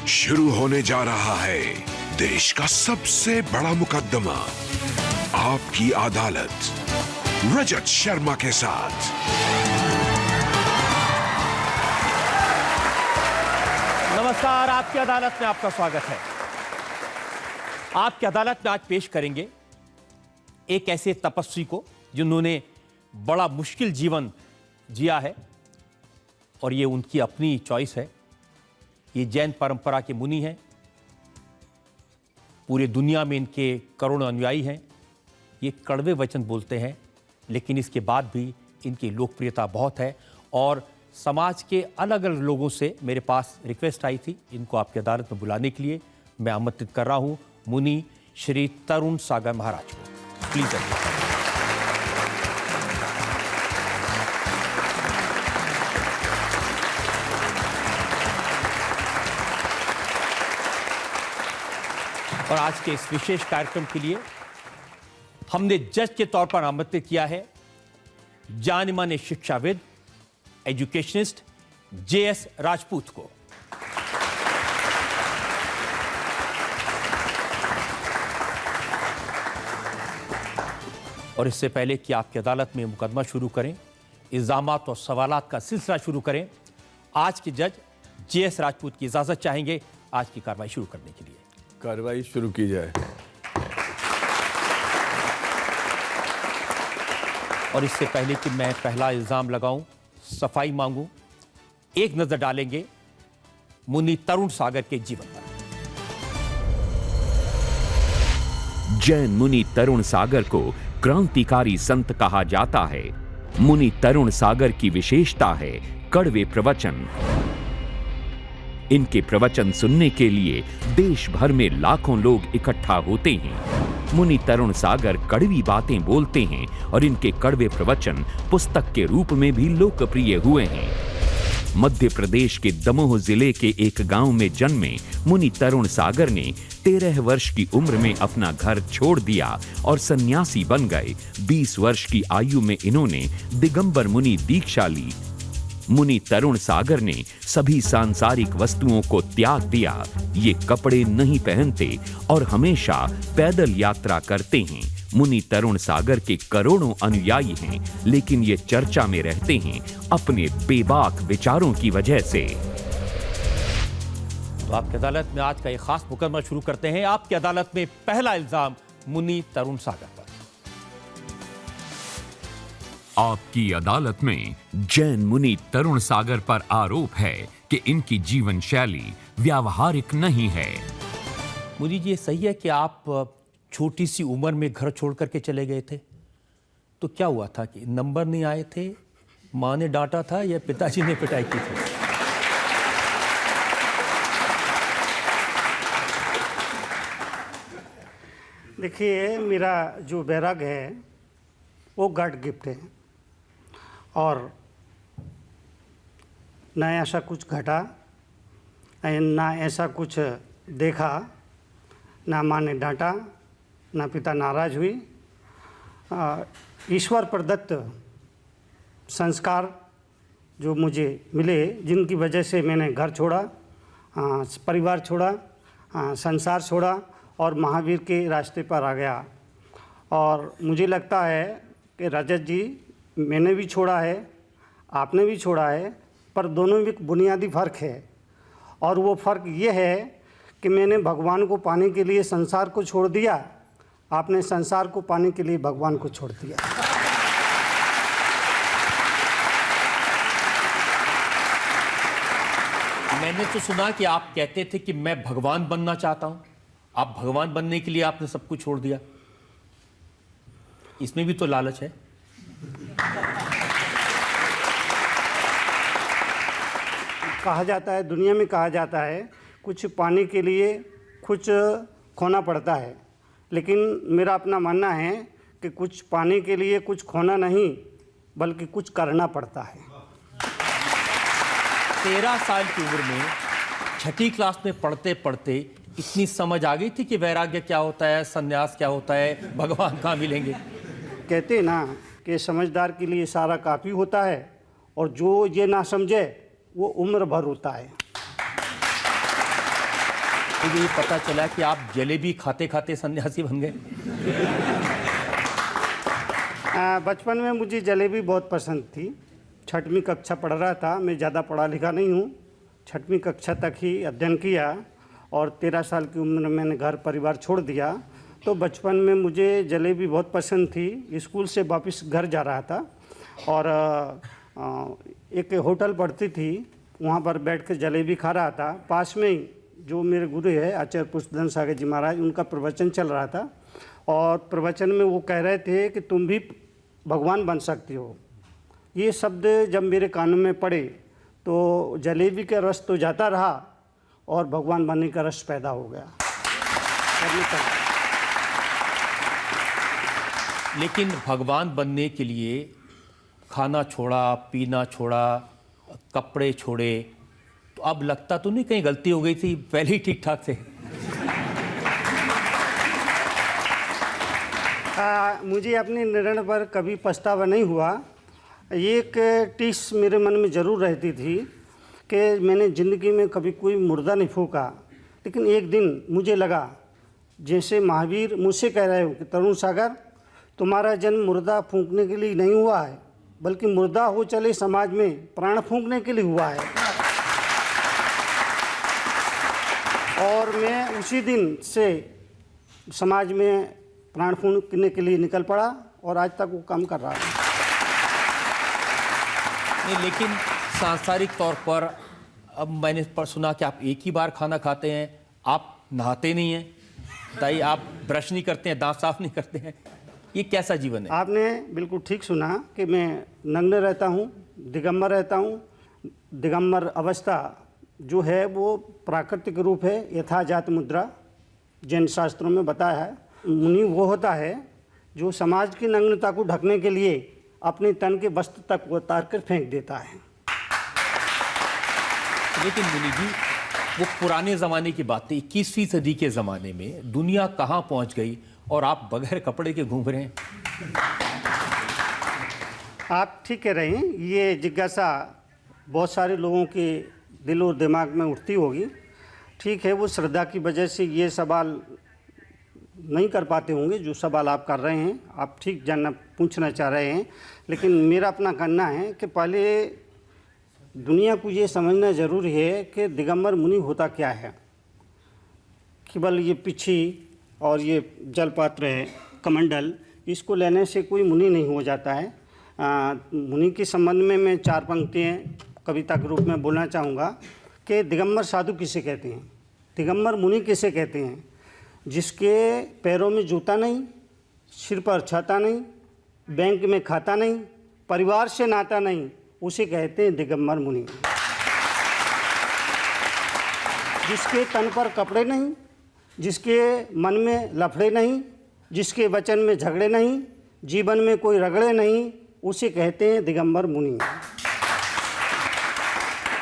शुरू होने जा रहा है देश का सबसे बड़ा मुकदमा, आपकी अदालत, रजत शर्मा के साथ। नमस्कार, आपकी अदालत में आपका स्वागत है। आपकी अदालत में आज पेश करेंगे एक ऐसे तपस्वी को जिन्होंने बड़ा मुश्किल जीवन जिया है और ये उनकी अपनी चॉइस है। ये जैन परंपरा के मुनि हैं, पूरे दुनिया में इनके करोड़ों अनुयायी हैं। ये कड़वे वचन बोलते हैं, लेकिन इसके बाद भी इनकी लोकप्रियता बहुत है और समाज के अलग अलग लोगों से मेरे पास रिक्वेस्ट आई थी इनको आपकी अदालत में बुलाने के लिए। मैं आमंत्रित कर रहा हूं मुनि श्री तरुण सागर महाराज को। प्लीज आइए। और आज के इस विशेष कार्यक्रम के लिए हमने जज के तौर पर आमंत्रित किया है जाने माने शिक्षाविद, एजुकेशनिस्ट जेएस राजपूत को। और इससे पहले कि आपकी अदालत में मुकदमा शुरू करें, इल्जामात और सवालात का सिलसिला शुरू करें, आज के जज जेएस राजपूत की इजाजत चाहेंगे आज की कार्रवाई शुरू करने के लिए। कार्रवाई शुरू की जाए। और इससे पहले कि मैं पहला इल्जाम लगाऊं, सफाई मांगूं, एक नजर डालेंगे मुनि तरुण सागर के जीवन पर। जैन मुनि तरुण सागर को क्रांतिकारी संत कहा जाता है। मुनि तरुण सागर की विशेषता है कड़वे प्रवचन। इनके प्रवचन सुनने के लिए देश भर में लाखों लोग इकट्ठा होते हैं। मुनि तरुण सागर कड़वी बातें बोलते हैं और इनके कड़वे प्रवचन पुस्तक के रूप में भी लोकप्रिय हुए हैं। मध्य प्रदेश के दमोह जिले के एक गांव में जन्मे मुनि तरुण सागर ने 13 वर्ष की उम्र में अपना घर छोड़ दिया और सन्यासी बन गए। 20 वर्ष की आयु में इन्होंने दिगंबर मुनि दीक्षा ली। मुनि तरुण सागर ने सभी सांसारिक वस्तुओं को त्याग दिया। ये कपड़े नहीं पहनते और हमेशा पैदल यात्रा करते हैं। मुनि तरुण सागर के करोड़ों अनुयायी हैं, लेकिन ये चर्चा में रहते हैं अपने बेबाक विचारों की वजह से। तो आपकी अदालत में आज का एक खास मुकदमा शुरू करते हैं। आपकी अदालत में पहला इल्जाम मुनि तरुण सागर पर। आपकी अदालत में जैन मुनि तरुण सागर पर आरोप है कि इनकी जीवन शैली व्यावहारिक नहीं है। मुनि जी, ये सही है कि आप छोटी सी उम्र में घर छोड़ करके चले गए थे? तो क्या हुआ था कि नंबर नहीं आए थे, माँ ने डांटा था या पिताजी ने पिटाई की थी? देखिए, मेरा जो बैराग है वो गॉड गिफ्ट है और ना ऐसा कुछ घटा, ना ऐसा कुछ देखा, ना माँ ने डांटा, ना पिता नाराज हुई। ईश्वर प्रदत्त संस्कार जो मुझे मिले, जिनकी वजह से मैंने घर छोड़ा, परिवार छोड़ा, संसार छोड़ा और महावीर के रास्ते पर आ गया। और मुझे लगता है कि रजत जी, मैंने भी छोड़ा है, आपने भी छोड़ा है, पर दोनों में एक बुनियादी फ़र्क है। और वो फ़र्क ये है कि मैंने भगवान को पाने के लिए संसार को छोड़ दिया, आपने संसार को पाने के लिए भगवान को छोड़ दिया। मैंने तो सुना कि आप कहते थे कि मैं भगवान बनना चाहता हूं। आप भगवान बनने के लिए आपने सब कुछ छोड़ दिया। इसमें भी तो लालच है। कहा जाता है, दुनिया में कहा जाता है, कुछ पाने के लिए कुछ खोना पड़ता है, लेकिन मेरा अपना मानना है कि कुछ पाने के लिए कुछ खोना नहीं बल्कि कुछ करना पड़ता है। 13 साल की उम्र में छठी क्लास में पढ़ते पढ़ते इतनी समझ आ गई थी कि वैराग्य क्या होता है, संन्यास क्या होता है, भगवान कहाँ मिलेंगे। कहते हैं ना कि समझदार के लिए सारा काफ़ी होता है और जो ये ना समझे वो उम्र भर होता है। मुझे ये पता चला कि आप जलेबी खाते खाते सन्यासी बन गए। बचपन में मुझे जलेबी बहुत पसंद थी। 6वीं कक्षा पढ़ रहा था, मैं ज़्यादा पढ़ा लिखा नहीं हूँ। 6वीं कक्षा तक ही अध्ययन किया और 13 साल की उम्र में मैंने घर परिवार छोड़ दिया। तो बचपन में मुझे जलेबी बहुत पसंद थी। स्कूल से वापस घर जा रहा था और एक होटल पड़ती थी, वहाँ पर बैठ कर जलेबी खा रहा था। पास में ही जो मेरे गुरु है आचार्य पुष्पधन सागर जी महाराज, उनका प्रवचन चल रहा था और प्रवचन में वो कह रहे थे कि तुम भी भगवान बन सकती हो। ये शब्द जब मेरे कानों में पड़े तो जलेबी का रस तो जाता रहा और भगवान बनने का रस पैदा हो गया। लेकिन भगवान बनने के लिए खाना छोड़ा, पीना छोड़ा, कपड़े छोड़े, तो अब लगता तो नहीं कहीं गलती हो गई थी, पहले ही ठीक ठाक थे? मुझे अपने निर्णय पर कभी पछतावा नहीं हुआ। एक टिस मेरे मन में ज़रूर रहती थी कि मैंने ज़िंदगी में कभी कोई मुर्दा नहीं फूका। लेकिन एक दिन मुझे लगा जैसे महावीर मुझसे कह रहे हो कि तरुण सागर, तुम्हारा जन्म मुर्दा फूंकने के लिए नहीं हुआ है, बल्कि मुर्दा हो चले समाज में प्राण फूंकने के लिए हुआ है। और मैं उसी दिन से समाज में प्राण फूंकने के लिए निकल पड़ा और आज तक वो काम कर रहा है। नहीं, लेकिन सांसारिक तौर पर अब मैंने सुना कि आप एक ही बार खाना खाते हैं, आप नहाते नहीं हैं, बताइए, आप ब्रश नहीं करते हैं, दांत साफ नहीं करते हैं, ये कैसा जीवन है? आपने बिल्कुल ठीक सुना कि मैं नग्न रहता हूँ, दिगंबर रहता हूँ। दिगंबर अवस्था जो है वो प्राकृतिक रूप है, यथाजात मुद्रा, जैन शास्त्रों में बताया है। मुनि वो होता है जो समाज की नग्नता को ढकने के लिए अपने तन के वस्त्र तक उतार कर फेंक देता है। लेकिन मुनि जी, वो पुराने ज़माने की बात थी। 21वीं सदी के ज़माने में दुनिया कहाँ पहुँच गई और आप बगैर कपड़े के घूम रहे हैं? आप ठीक कह रहे हैं। ये जिज्ञासा बहुत सारे लोगों के दिल और दिमाग में उठती होगी। ठीक है, वो श्रद्धा की वजह से ये सवाल नहीं कर पाते होंगे जो सवाल आप कर रहे हैं। आप ठीक जानना पूछना चाह रहे हैं, लेकिन मेरा अपना कहना है कि पहले दुनिया को ये समझना ज़रूरी है कि दिगंबर मुनि होता क्या है। केवल ये पिछी और ये जलपात्र है, कमंडल, इसको लेने से कोई मुनि नहीं हो जाता है। मुनि के संबंध में मैं 4 पंक्तियाँ कविता के रूप में बोलना चाहूँगा कि दिगंबर साधु किसे कहते हैं, दिगंबर मुनि किसे कहते हैं? जिसके पैरों में जूता नहीं, सिर पर छाता नहीं, बैंक में खाता नहीं, परिवार से नाता नहीं, उसे कहते हैं दिगंबर मुनि। जिसके तन पर कपड़े नहीं, जिसके मन में लफड़े नहीं, जिसके वचन में झगड़े नहीं, जीवन में कोई रगड़े नहीं, उसे कहते हैं दिगंबर मुनि।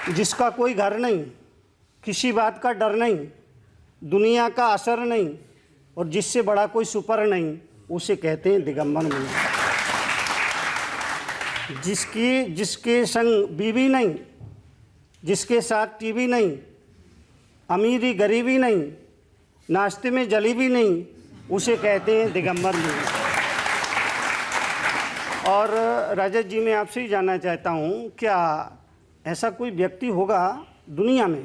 जिसका कोई घर नहीं, किसी बात का डर नहीं, दुनिया का असर नहीं और जिससे बड़ा कोई सुपर नहीं, उसे कहते हैं दिगंबर मुनि। जिसके संग बीवी नहीं, जिसके साथ टीवी नहीं, अमीरी गरीबी नहीं, नाश्ते में जलेबी नहीं, उसे कहते हैं दिगंबर मुनि। और रजत जी, मैं आपसे ही जानना चाहता हूँ, क्या ऐसा कोई व्यक्ति होगा दुनिया में,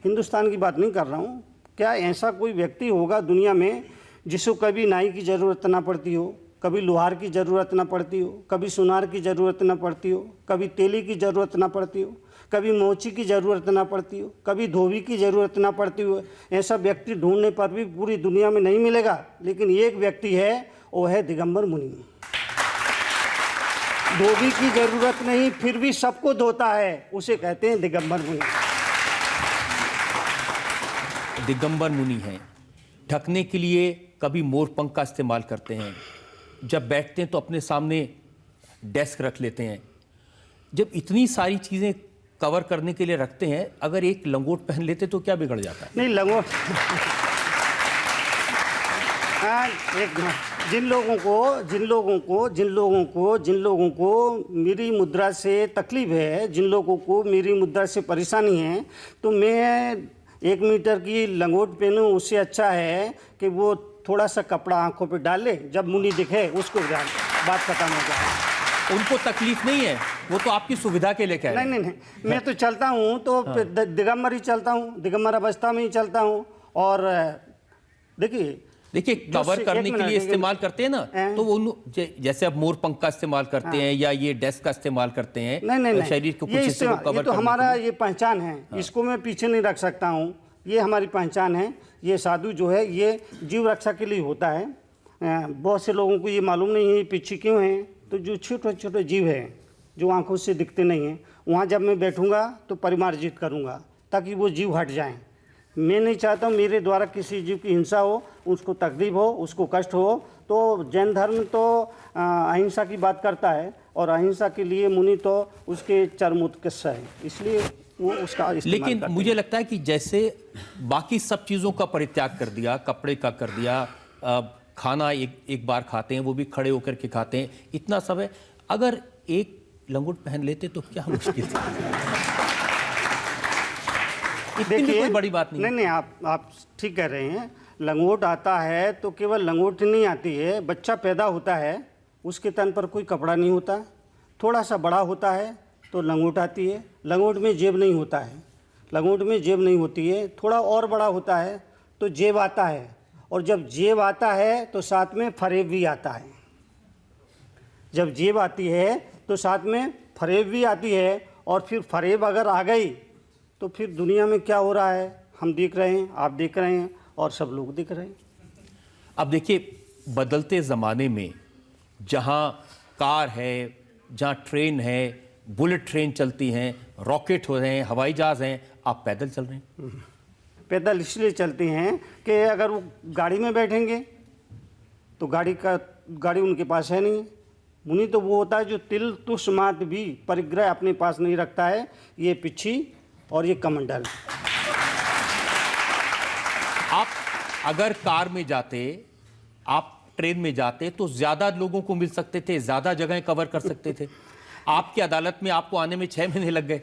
हिंदुस्तान की बात नहीं कर रहा हूँ, क्या ऐसा कोई व्यक्ति होगा दुनिया में जिसको कभी नाई की ज़रूरत ना पड़ती हो, कभी लोहार की ज़रूरत ना पड़ती हो, कभी सुनार की ज़रूरत ना पड़ती हो, कभी तेली की ज़रूरत ना पड़ती हो, कभी मोची की ज़रूरत ना पड़ती हो, कभी धोबी की ज़रूरत ना पड़ती हो? ऐसा व्यक्ति ढूंढने पर भी पूरी दुनिया में नहीं मिलेगा। लेकिन एक व्यक्ति है, वो है दिगंबर मुनि। धोबी की ज़रूरत नहीं, फिर भी सबको धोता है, उसे कहते हैं दिगंबर मुनि। दिगंबर मुनि हैं। ढकने के लिए कभी मोर पंख का इस्तेमाल करते हैं, जब बैठते हैं तो अपने सामने डेस्क रख लेते हैं। जब इतनी सारी चीज़ें कवर करने के लिए रखते हैं, अगर एक लंगोट पहन लेते तो क्या बिगड़ जाता है? नहीं, लंगोट हाँ, जिन लोगों को मेरी मुद्रा से तकलीफ है, जिन लोगों को मेरी मुद्रा से परेशानी है, तो मैं 1 मीटर की लंगोट पहनूं, उससे अच्छा है कि वो थोड़ा सा कपड़ा आंखों पे डाल ले, जब मुनि दिखे उसको डाल, बात खत्म हो जाए। उनको तकलीफ नहीं है, वो तो आपकी सुविधा के लिए कह रहे हैं। नहीं, मैं तो चलता हूँ तो दिगंबर ही चलता हूँ, दिगंबर अवस्था में ही चलता हूँ। और देखिए कवर करने के लिए इस्तेमाल करते हैं ना, तो वो जैसे अब मोर पंख का इस्तेमाल करते हैं या ये डेस्क का इस्तेमाल करते हैं, नहीं, शरीर को कुछ हिस्से को कवर ये तो हमारा ये पहचान है, इसको मैं पीछे नहीं रख सकता हूँ, ये हमारी पहचान है। ये साधु जो है ये जीव रक्षा के लिए होता है। बहुत से लोगों को ये मालूम नहीं है पीछे क्यों है, तो जो छोटे छोटे जीव हैं जो आंखों से दिखते नहीं हैं, वहाँ जब मैं बैठूंगा तो परिमार्जित करूँगा ताकि वो जीव हट जाएं। मैं नहीं चाहता हूँ मेरे द्वारा किसी जीव की हिंसा हो, उसको तकलीफ हो, उसको कष्ट हो। तो जैन धर्म तो अहिंसा की बात करता है, और अहिंसा के लिए मुनि तो उसके चरम उत्कर्ष है, इसलिए वो उसका इस्तेमाल लेकिन करते मुझे लगता है कि जैसे बाकी सब चीज़ों का परित्याग कर दिया, कपड़े का कर दिया, खाना एक बार खाते हैं, वो भी खड़े होकर के खाते हैं, इतना सब है, अगर एक लंगोट पहन लेते तो क्या मुश्किल थी? इतनी भी कोई बड़ी बात नहीं। नहीं, आप ठीक कह रहे हैं। लंगोट आता है तो केवल लंगोट नहीं आती है, बच्चा पैदा होता है उसके तन पर कोई कपड़ा नहीं होता, थोड़ा सा बड़ा होता है तो लंगोट आती है। लंगोट में जेब नहीं होता है, लंगोट में जेब नहीं होती है। थोड़ा और बड़ा होता है तो जेब आता है, और जब जेब आता है तो साथ में फरेब भी आता है। जब जेब आती है तो साथ में फरेब भी आती है, और फिर फरेब अगर आ गई तो फिर दुनिया में क्या हो रहा है हम देख रहे हैं, आप देख रहे हैं, और सब लोग देख रहे हैं। अब देखिए, बदलते ज़माने में जहाँ कार है, जहाँ ट्रेन है, बुलेट ट्रेन चलती हैं, रॉकेट हो रहे हैं, हवाई जहाज़ हैं, आप पैदल चल रहे हैं। पैदल इसलिए चलते हैं कि अगर वो गाड़ी में बैठेंगे तो गाड़ी उनके पास है नहीं। मुनि तो वो होता है जो तिल तुष मात्र भी परिग्रह अपने पास नहीं रखता है, ये पिछी और ये कमंडल। आप अगर कार में जाते, आप ट्रेन में जाते तो ज़्यादा लोगों को मिल सकते थे, ज़्यादा जगहें कवर कर सकते थे। आपकी अदालत में आपको आने में 6 महीने लग गए।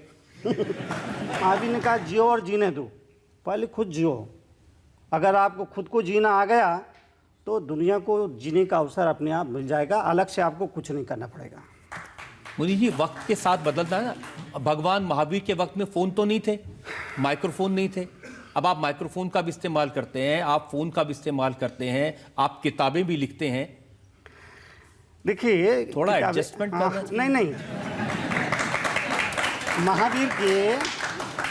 आप ही ने कहा जियो और जीने दो, पहले खुद जियो। अगर आपको खुद को जीना आ गया तो दुनिया को जीने का अवसर अपने आप मिल जाएगा, अलग से आपको कुछ नहीं करना पड़ेगा। मुनि जी, वक्त के साथ बदलता है ना। भगवान महावीर के वक्त में फ़ोन तो नहीं थे, माइक्रोफोन नहीं थे, अब आप माइक्रोफोन का भी इस्तेमाल करते हैं, आप फ़ोन का भी इस्तेमाल करते हैं, आप किताबें भी लिखते हैं। देखिए थोड़ा एडजस्टमेंट करना चाहिए। नहीं,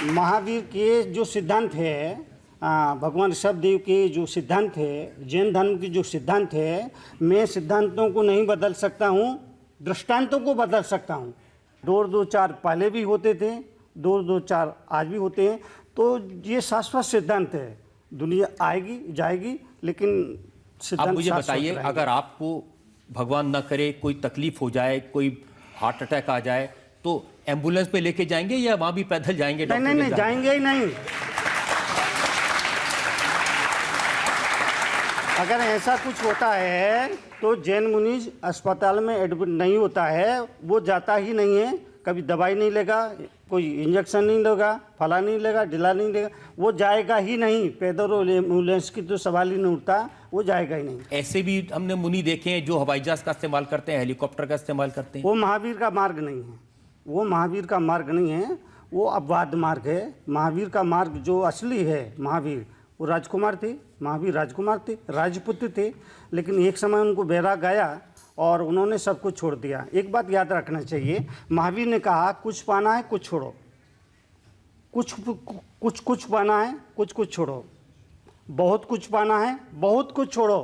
महावीर के जो सिद्धांत है, भगवान ऋषभदेव के जो सिद्धांत है, जैन धर्म के जो सिद्धांत है, मैं सिद्धांतों को नहीं बदल सकता हूँ, दृष्टांतों को बदल सकता हूँ। 2-2-4 पहले भी होते थे, 2-2-4 आज भी होते हैं। तो ये शाश्वत सिद्धांत है, दुनिया आएगी जाएगी, लेकिन सिद्धांत। आप मुझे बताइए, अगर आपको भगवान न करे कोई तकलीफ हो जाए, कोई हार्ट अटैक आ जाए, तो एम्बुलेंस में लेके जाएंगे या वहाँ भी पैदल जाएंगे? नहीं, जाएंगे ही नहीं। अगर ऐसा कुछ होता है तो जैन मुनि अस्पताल में एडमिट नहीं होता है, वो जाता ही नहीं है, कभी दवाई नहीं लेगा, कोई इंजेक्शन नहीं लेगा, फला नहीं लेगा, ढिला नहीं लेगा, वो जाएगा ही नहीं। पैदल एम्बुलेंस की तो सवाल ही नहीं उठता, वो जाएगा ही नहीं। ऐसे भी हमने मुनि देखे हैं जो हवाई जहाज का इस्तेमाल करते हैं, हेलीकॉप्टर का इस्तेमाल करते हैं। वो महावीर का मार्ग नहीं है, वो महावीर का मार्ग नहीं है, वो अपवाद मार्ग है। महावीर का मार्ग जो असली है, महावीर वो राजकुमार थे, महावीर राजकुमार थे, राजपुत्र थे, लेकिन एक समय उनको बैराग आया और उन्होंने सब कुछ छोड़ दिया। एक बात याद रखना चाहिए, महावीर ने कहा कुछ पाना है कुछ छोड़ो, कुछ पाना है कुछ छोड़ो, बहुत कुछ पाना है बहुत कुछ छोड़ो,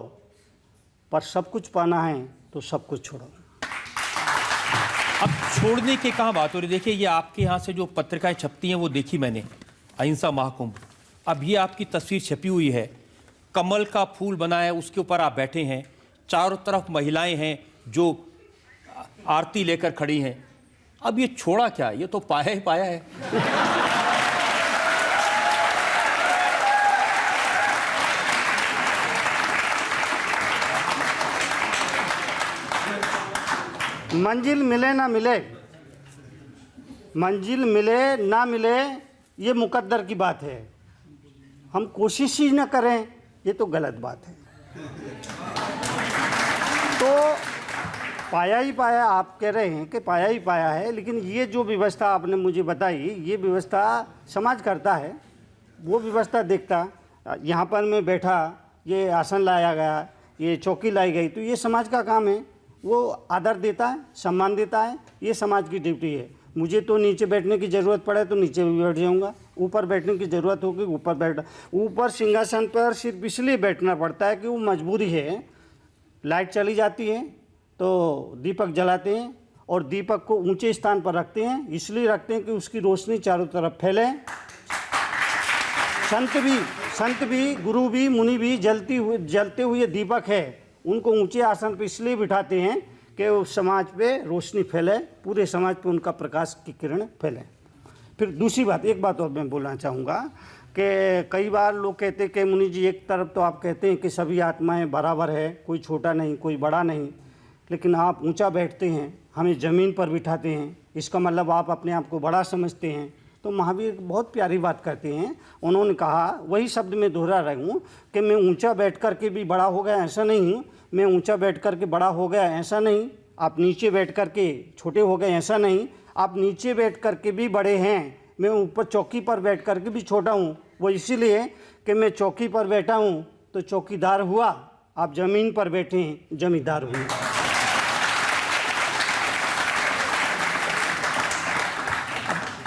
पर सब कुछ पाना है तो सब कुछ छोड़ो। अब छोड़ने की कहाँ बात हो रही? देखिए, ये आपके यहाँ से जो पत्रिकाएं छपती हैं वो देखी मैंने, अहिंसा महाकुंभ। अब ये आपकी तस्वीर छपी हुई है, कमल का फूल बना है, उसके ऊपर आप बैठे हैं, चारों तरफ महिलाएं हैं जो आरती लेकर खड़ी हैं। अब ये छोड़ा क्या? ये तो पाया ही पाया है। मंजिल मिले ना मिले, मंजिल मिले ना मिले, ये मुकद्दर की बात है। हम कोशिश ही न करें, ये तो गलत बात है। तो पाया ही पाया, आप कह रहे हैं कि पाया ही पाया है, लेकिन ये जो व्यवस्था आपने मुझे बताई, ये व्यवस्था समाज करता है, वो व्यवस्था देखता। यहाँ पर मैं बैठा, ये आसन लाया गया, ये चौकी लाई गई, तो ये समाज का काम है, वो आदर देता है, सम्मान देता है, ये समाज की ड्यूटी है। मुझे तो नीचे बैठने की ज़रूरत पड़े तो नीचे भी बैठ जाऊँगा, ऊपर बैठने की ज़रूरत होगी ऊपर बैठ, ऊपर सिंहासन पर सिर्फ इसलिए बैठना पड़ता है कि वो मजबूरी है। लाइट चली जाती है तो दीपक जलाते हैं और दीपक को ऊंचे स्थान पर रखते हैं, इसलिए रखते हैं कि उसकी रोशनी चारों तरफ फैले। संत भी गुरु भी मुनि भी जलते हुए दीपक है, उनको ऊंचे आसन पर इसलिए बिठाते हैं कि उस समाज पे रोशनी फैले, पूरे समाज पे उनका प्रकाश की किरण फैले। फिर दूसरी बात, एक बात और मैं बोलना चाहूँगा कि कई बार लोग कहते हैं कि मुनि जी, एक तरफ तो आप कहते हैं कि सभी आत्माएं बराबर है, कोई छोटा नहीं कोई बड़ा नहीं, लेकिन आप ऊंचा बैठते हैं, हमें ज़मीन पर बिठाते हैं, इसका मतलब आप अपने आप को बड़ा समझते हैं। तो महावीर बहुत प्यारी बात करते हैं, उन्होंने कहा, वही शब्द मैं दोहरा रहा हूँ कि मैं ऊंचा बैठ कर के भी बड़ा हो गया ऐसा नहीं हूँ, मैं ऊंचा बैठ कर के बड़ा हो गया ऐसा नहीं, आप नीचे बैठ कर के छोटे हो गए ऐसा नहीं, आप नीचे बैठ कर के भी बड़े हैं, मैं ऊपर चौकी पर बैठ कर के भी छोटा हूँ। वो इसीलिए कि मैं चौकी पर बैठा हूँ तो चौकीदार हुआ, आप ज़मीन पर बैठे हैं जमींदार हुए।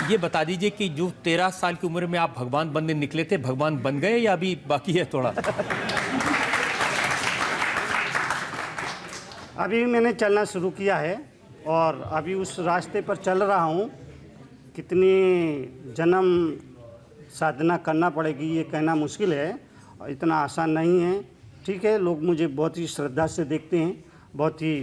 ये बता दीजिए कि जो 13 साल की उम्र में आप भगवान बनने निकले थे, भगवान बन गए या अभी बाकी है थोड़ा? अभी मैंने चलना शुरू किया है और अभी उस रास्ते पर चल रहा हूँ। कितनी जन्म साधना करना पड़ेगी ये कहना मुश्किल है, इतना आसान नहीं है। ठीक है, लोग मुझे बहुत ही श्रद्धा से देखते हैं, बहुत ही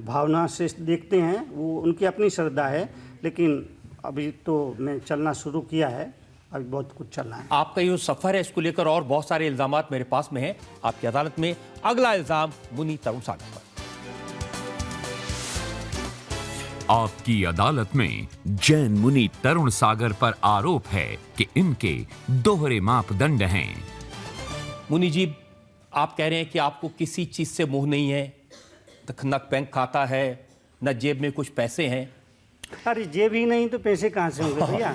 भावना से देखते हैं, वो उनकी अपनी श्रद्धा है, लेकिन अभी तो मैं चलना शुरू किया है, अभी बहुत कुछ चलना है। आपका ये सफर है, इसको लेकर और बहुत सारे इल्जामात मेरे पास में हैं आपकी अदालत में। अगला इल्जाम मुनि तरुण सागर पर। आपकी अदालत में जैन मुनि तरुण सागर पर आरोप है कि इनके दोहरे मापदंड हैं। मुनि जी, आप कह रहे हैं कि आपको किसी चीज से मोह नहीं है, न बैंक खाता है, न जेब में कुछ पैसे हैं। अरे जेब ही नहीं तो पैसे कहाँ से होंगे भैया?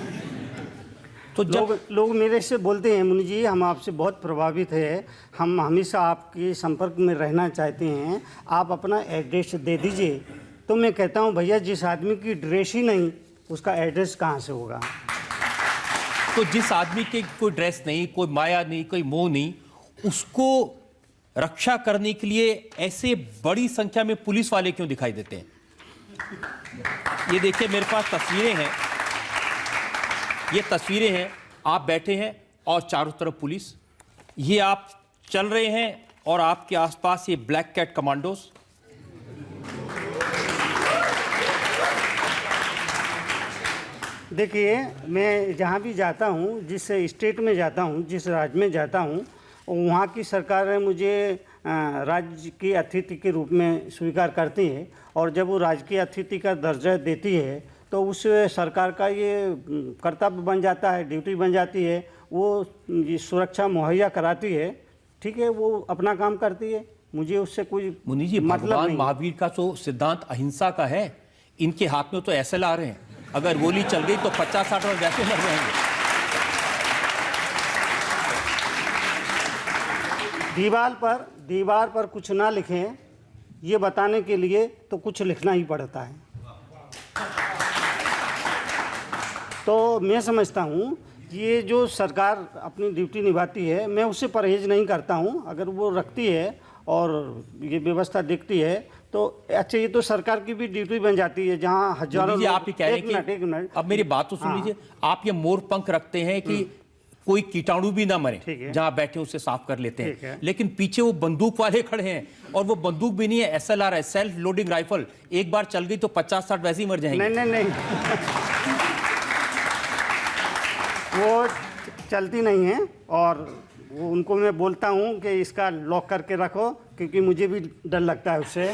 तो जब लोग मेरे से बोलते हैं, मुनि जी हम आपसे बहुत प्रभावित है, हम हमेशा आपके संपर्क में रहना चाहते हैं, आप अपना एड्रेस दे दीजिए। तो मैं कहता हूँ भैया, जिस आदमी की ड्रेस ही नहीं उसका एड्रेस कहाँ से होगा? तो जिस आदमी के कोई ड्रेस नहीं, कोई माया नहीं, कोई मोह नहीं, उसको रक्षा करने के लिए ऐसे बड़ी संख्या में पुलिस वाले क्यों दिखाई देते हैं? ये देखिए मेरे पास तस्वीरें हैं, ये तस्वीरें हैं, आप बैठे हैं और चारों तरफ पुलिस, ये आप चल रहे हैं और आपके आसपास ये ब्लैक कैट कमांडोज। देखिए, मैं जहाँ भी जाता हूँ, जिस स्टेट में जाता हूँ, जिस राज्य में जाता हूँ, वहाँ की सरकार मुझे राज्य की अतिथि के रूप में स्वीकार करती है, और जब वो राज्य की अतिथि का दर्जा देती है तो उस सरकार का ये कर्तव्य बन जाता है, ड्यूटी बन जाती है, वो ये सुरक्षा मुहैया कराती है। ठीक है, वो अपना काम करती है, मुझे उससे कोई मुनि जी, मतलब भगवान नहीं। महावीर का तो सिद्धांत अहिंसा का है, इनके हाथ में तो SLR हैं, अगर गोली चल गई तो 50-60 लोग वैसे मर जाएंगे। दीवार पर कुछ ना लिखें, ये बताने के लिए तो कुछ लिखना ही पड़ता है। तो मैं समझता हूँ ये जो सरकार अपनी ड्यूटी निभाती है, मैं उससे परहेज नहीं करता हूँ। अगर वो रखती है और ये व्यवस्था देखती है तो अच्छा, ये तो सरकार की भी ड्यूटी बन जाती है, जहाँ हजारों आप ही कह रहे हैं एक मिनट, अब मेरी बात तो सुन लीजिए। आप ये मोर पंख रखते हैं कि कोई कीटाणु भी ना मरे, जहां बैठे उसे साफ कर लेते हैं, लेकिन पीछे वो बंदूक वाले खड़े हैं, और वो बंदूक भी नहीं है, SLR है, सेल्फ लोडिंग राइफल, एक बार चल गई तो 50-60 वैसे ही मर जाएंगे। नहीं वो चलती नहीं है, और वो उनको मैं बोलता हूँ कि इसका लॉक करके रखो, क्योंकि मुझे भी डर लगता है उससे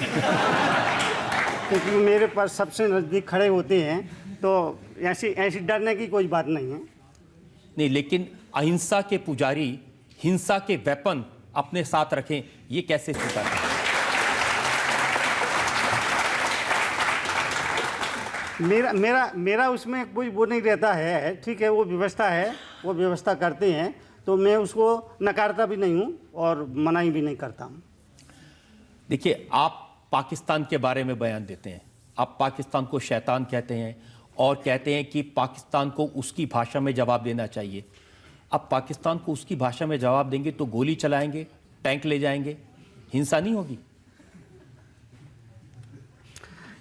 क्योंकि मेरे पास सबसे नज़दीक खड़े होते हैं, तो ऐसी डरने की कोई बात नहीं है। नहीं, लेकिन अहिंसा के पुजारी हिंसा के वेपन अपने साथ रखें, ये कैसे स्वीकार करें? मेरा उसमें कोई वो नहीं रहता है, ठीक है, वो व्यवस्था है, वो व्यवस्था करते हैं, तो मैं उसको नकारता भी नहीं हूँ और मनाही भी नहीं करता हूँ। देखिए, आप पाकिस्तान के बारे में बयान देते हैं, आप पाकिस्तान को शैतान कहते हैं और कहते हैं कि पाकिस्तान को उसकी भाषा में जवाब देना चाहिए। अब पाकिस्तान को उसकी भाषा में जवाब देंगे तो गोली चलाएंगे, टैंक ले जाएंगे, हिंसा नहीं होगी?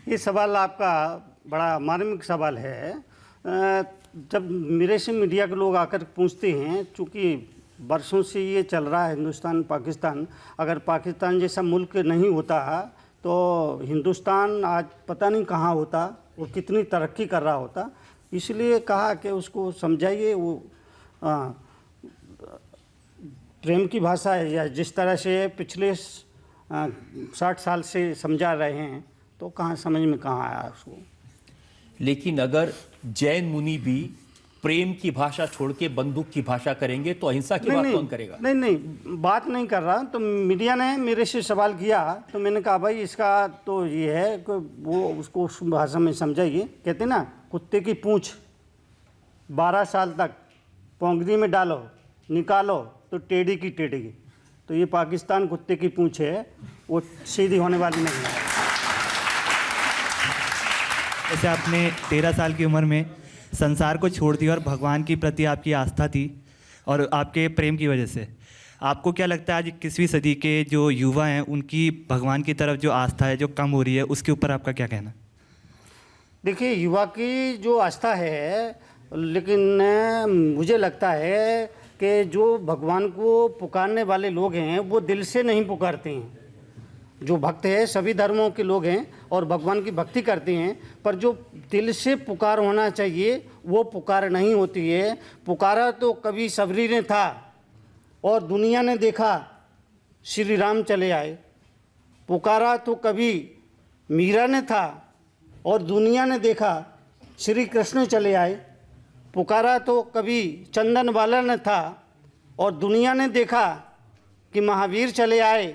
ये सवाल आपका बड़ा मार्मिक सवाल है। जब मेरे से मीडिया के लोग आकर पूछते हैं, चूँकि बरसों से ये चल रहा है हिंदुस्तान पाकिस्तान, अगर पाकिस्तान जैसा मुल्क नहीं होता तो हिंदुस्तान आज पता नहीं कहाँ होता और कितनी तरक्की कर रहा होता। इसलिए कहा कि उसको समझाइए, वो प्रेम की भाषा है, या जिस तरह से पिछले 60 साल से समझा रहे हैं, तो कहाँ समझ में कहाँ आया उसको। लेकिन अगर जैन मुनि भी प्रेम की भाषा छोड़ के बंदूक की भाषा करेंगे तो अहिंसा की बात कौन करेगा? नहीं, बात नहीं कर रहा। तो मीडिया ने मेरे से सवाल किया तो मैंने कहा भाई इसका तो ये है कि वो उसको उस भाषा में समझाइए। कहते ना, कुत्ते की पूंछ 12 साल तक पोंगरी में डालो, निकालो तो टेढ़ी की टेढ़ी। तो ये पाकिस्तान कुत्ते की पूंछ है, वो सीधी होने वाली नहीं है। जैसे आपने 13 साल की उम्र में संसार को छोड़ दिया और भगवान की प्रति आपकी आस्था थी और आपके प्रेम की वजह से, आपको क्या लगता है आज 21वीं सदी के जो युवा हैं उनकी भगवान की तरफ जो आस्था है जो कम हो रही है, उसके ऊपर आपका क्या कहना? देखिए, युवा की जो आस्था है, लेकिन मुझे लगता है कि जो भगवान को पुकारने वाले लोग हैं वो दिल से नहीं पुकारते हैं। जो भक्त है सभी धर्मों के लोग हैं और भगवान की भक्ति करते हैं, पर जो दिल से पुकार होना चाहिए वो पुकार नहीं होती है। पुकारा तो कभी सबरी ने था और दुनिया ने देखा श्री राम चले आए। पुकारा तो कभी मीरा ने था और दुनिया ने देखा श्री कृष्ण चले आए। पुकारा तो कभी चंदन वाला ने था और दुनिया ने देखा कि महावीर चले आए।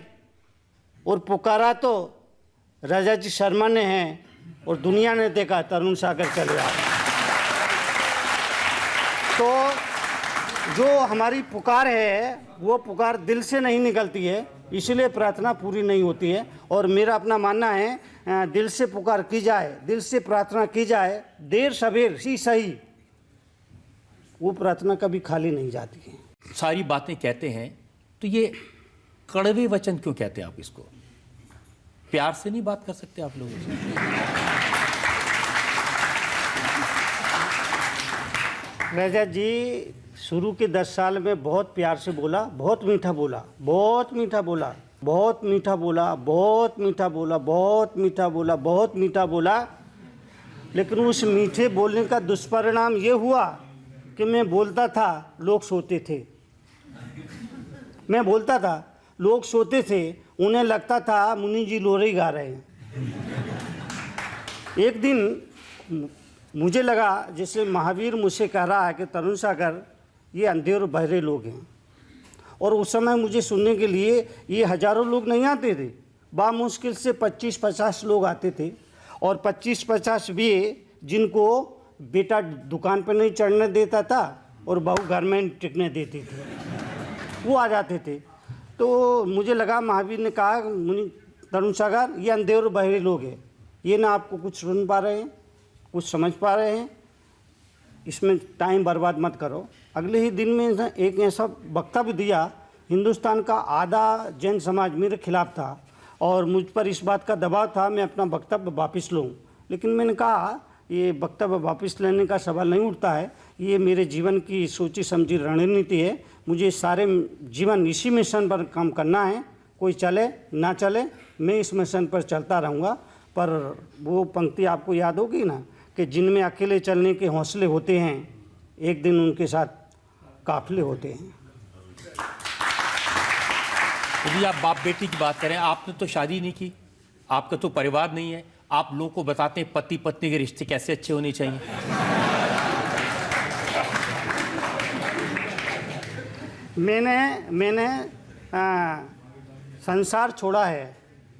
और पुकारा तो राजा जी शर्मा ने हैं और दुनिया ने देखा तरुण सागर चले आए। तो जो हमारी पुकार है वो पुकार दिल से नहीं निकलती है, इसलिए प्रार्थना पूरी नहीं होती है। और मेरा अपना मानना है, दिल से पुकार की जाए, दिल से प्रार्थना की जाए, देर सवेर ही सही, वो प्रार्थना कभी खाली नहीं जाती है। सारी बातें कहते हैं तो ये कड़वे वचन क्यों कहते हैं आप इसको? प्यार से नहीं बात कर सकते आप लोगों से? राजा जी शुरू के 10 साल में बहुत प्यार से बोला, बहुत मीठा बोला, बहुत मीठा बोला, बहुत मीठा बोला, बहुत मीठा बोला, बहुत मीठा बोला, बहुत मीठा बोला। लेकिन उस मीठे बोलने का दुष्परिणाम ये हुआ कि मैं बोलता था, लोग सोते थे। मैं बोलता था, लोग सोते थे, उन्हें लगता था मुनि जी लोरी गा रहे हैं। एक दिन मुझे लगा जैसे महावीर मुझसे कह रहा है कि तरुण सागर ये अंधे और बहरे लोग हैं। और उस समय मुझे सुनने के लिए ये हज़ारों लोग नहीं आते थे, बामुश्किल से 25-50 लोग आते थे। और 25-50 भी जिनको बेटा दुकान पर नहीं चढ़ने देता था और बहू घर में टिकने देती थी, वो आ जाते थे। तो मुझे लगा, महावीर ने कहा, मुनि तरुण सागर ये अंधे और बहरे लोग हैं, ये ना आपको कुछ सुन पा रहे हैं, कुछ समझ पा रहे हैं, इसमें टाइम बर्बाद मत करो। अगले ही दिन में एक ऐसा वक्तव्य दिया, हिंदुस्तान का आधा जैन समाज मेरे खिलाफ था और मुझ पर इस बात का दबाव था मैं अपना वक्तव्य वापस लूँ। लेकिन मैंने कहा ये वक्तव्य वापस लेने का सवाल नहीं उठता है, ये मेरे जीवन की सोची समझी रणनीति है। मुझे सारे जीवन इसी मिशन पर काम करना है, कोई चले ना चले मैं इस मिशन पर चलता रहूँगा। पर वो पंक्ति आपको याद होगी ना कि जिनमें अकेले चलने के हौसले होते हैं, एक दिन उनके साथ काफिले होते हैं। यदि आप बाप बेटी की बात करें, आपने तो शादी नहीं की, आपका तो परिवार नहीं है, आप लोगों को बताते हैं पति पत्नी के रिश्ते कैसे अच्छे होने चाहिए। मैंने संसार छोड़ा है,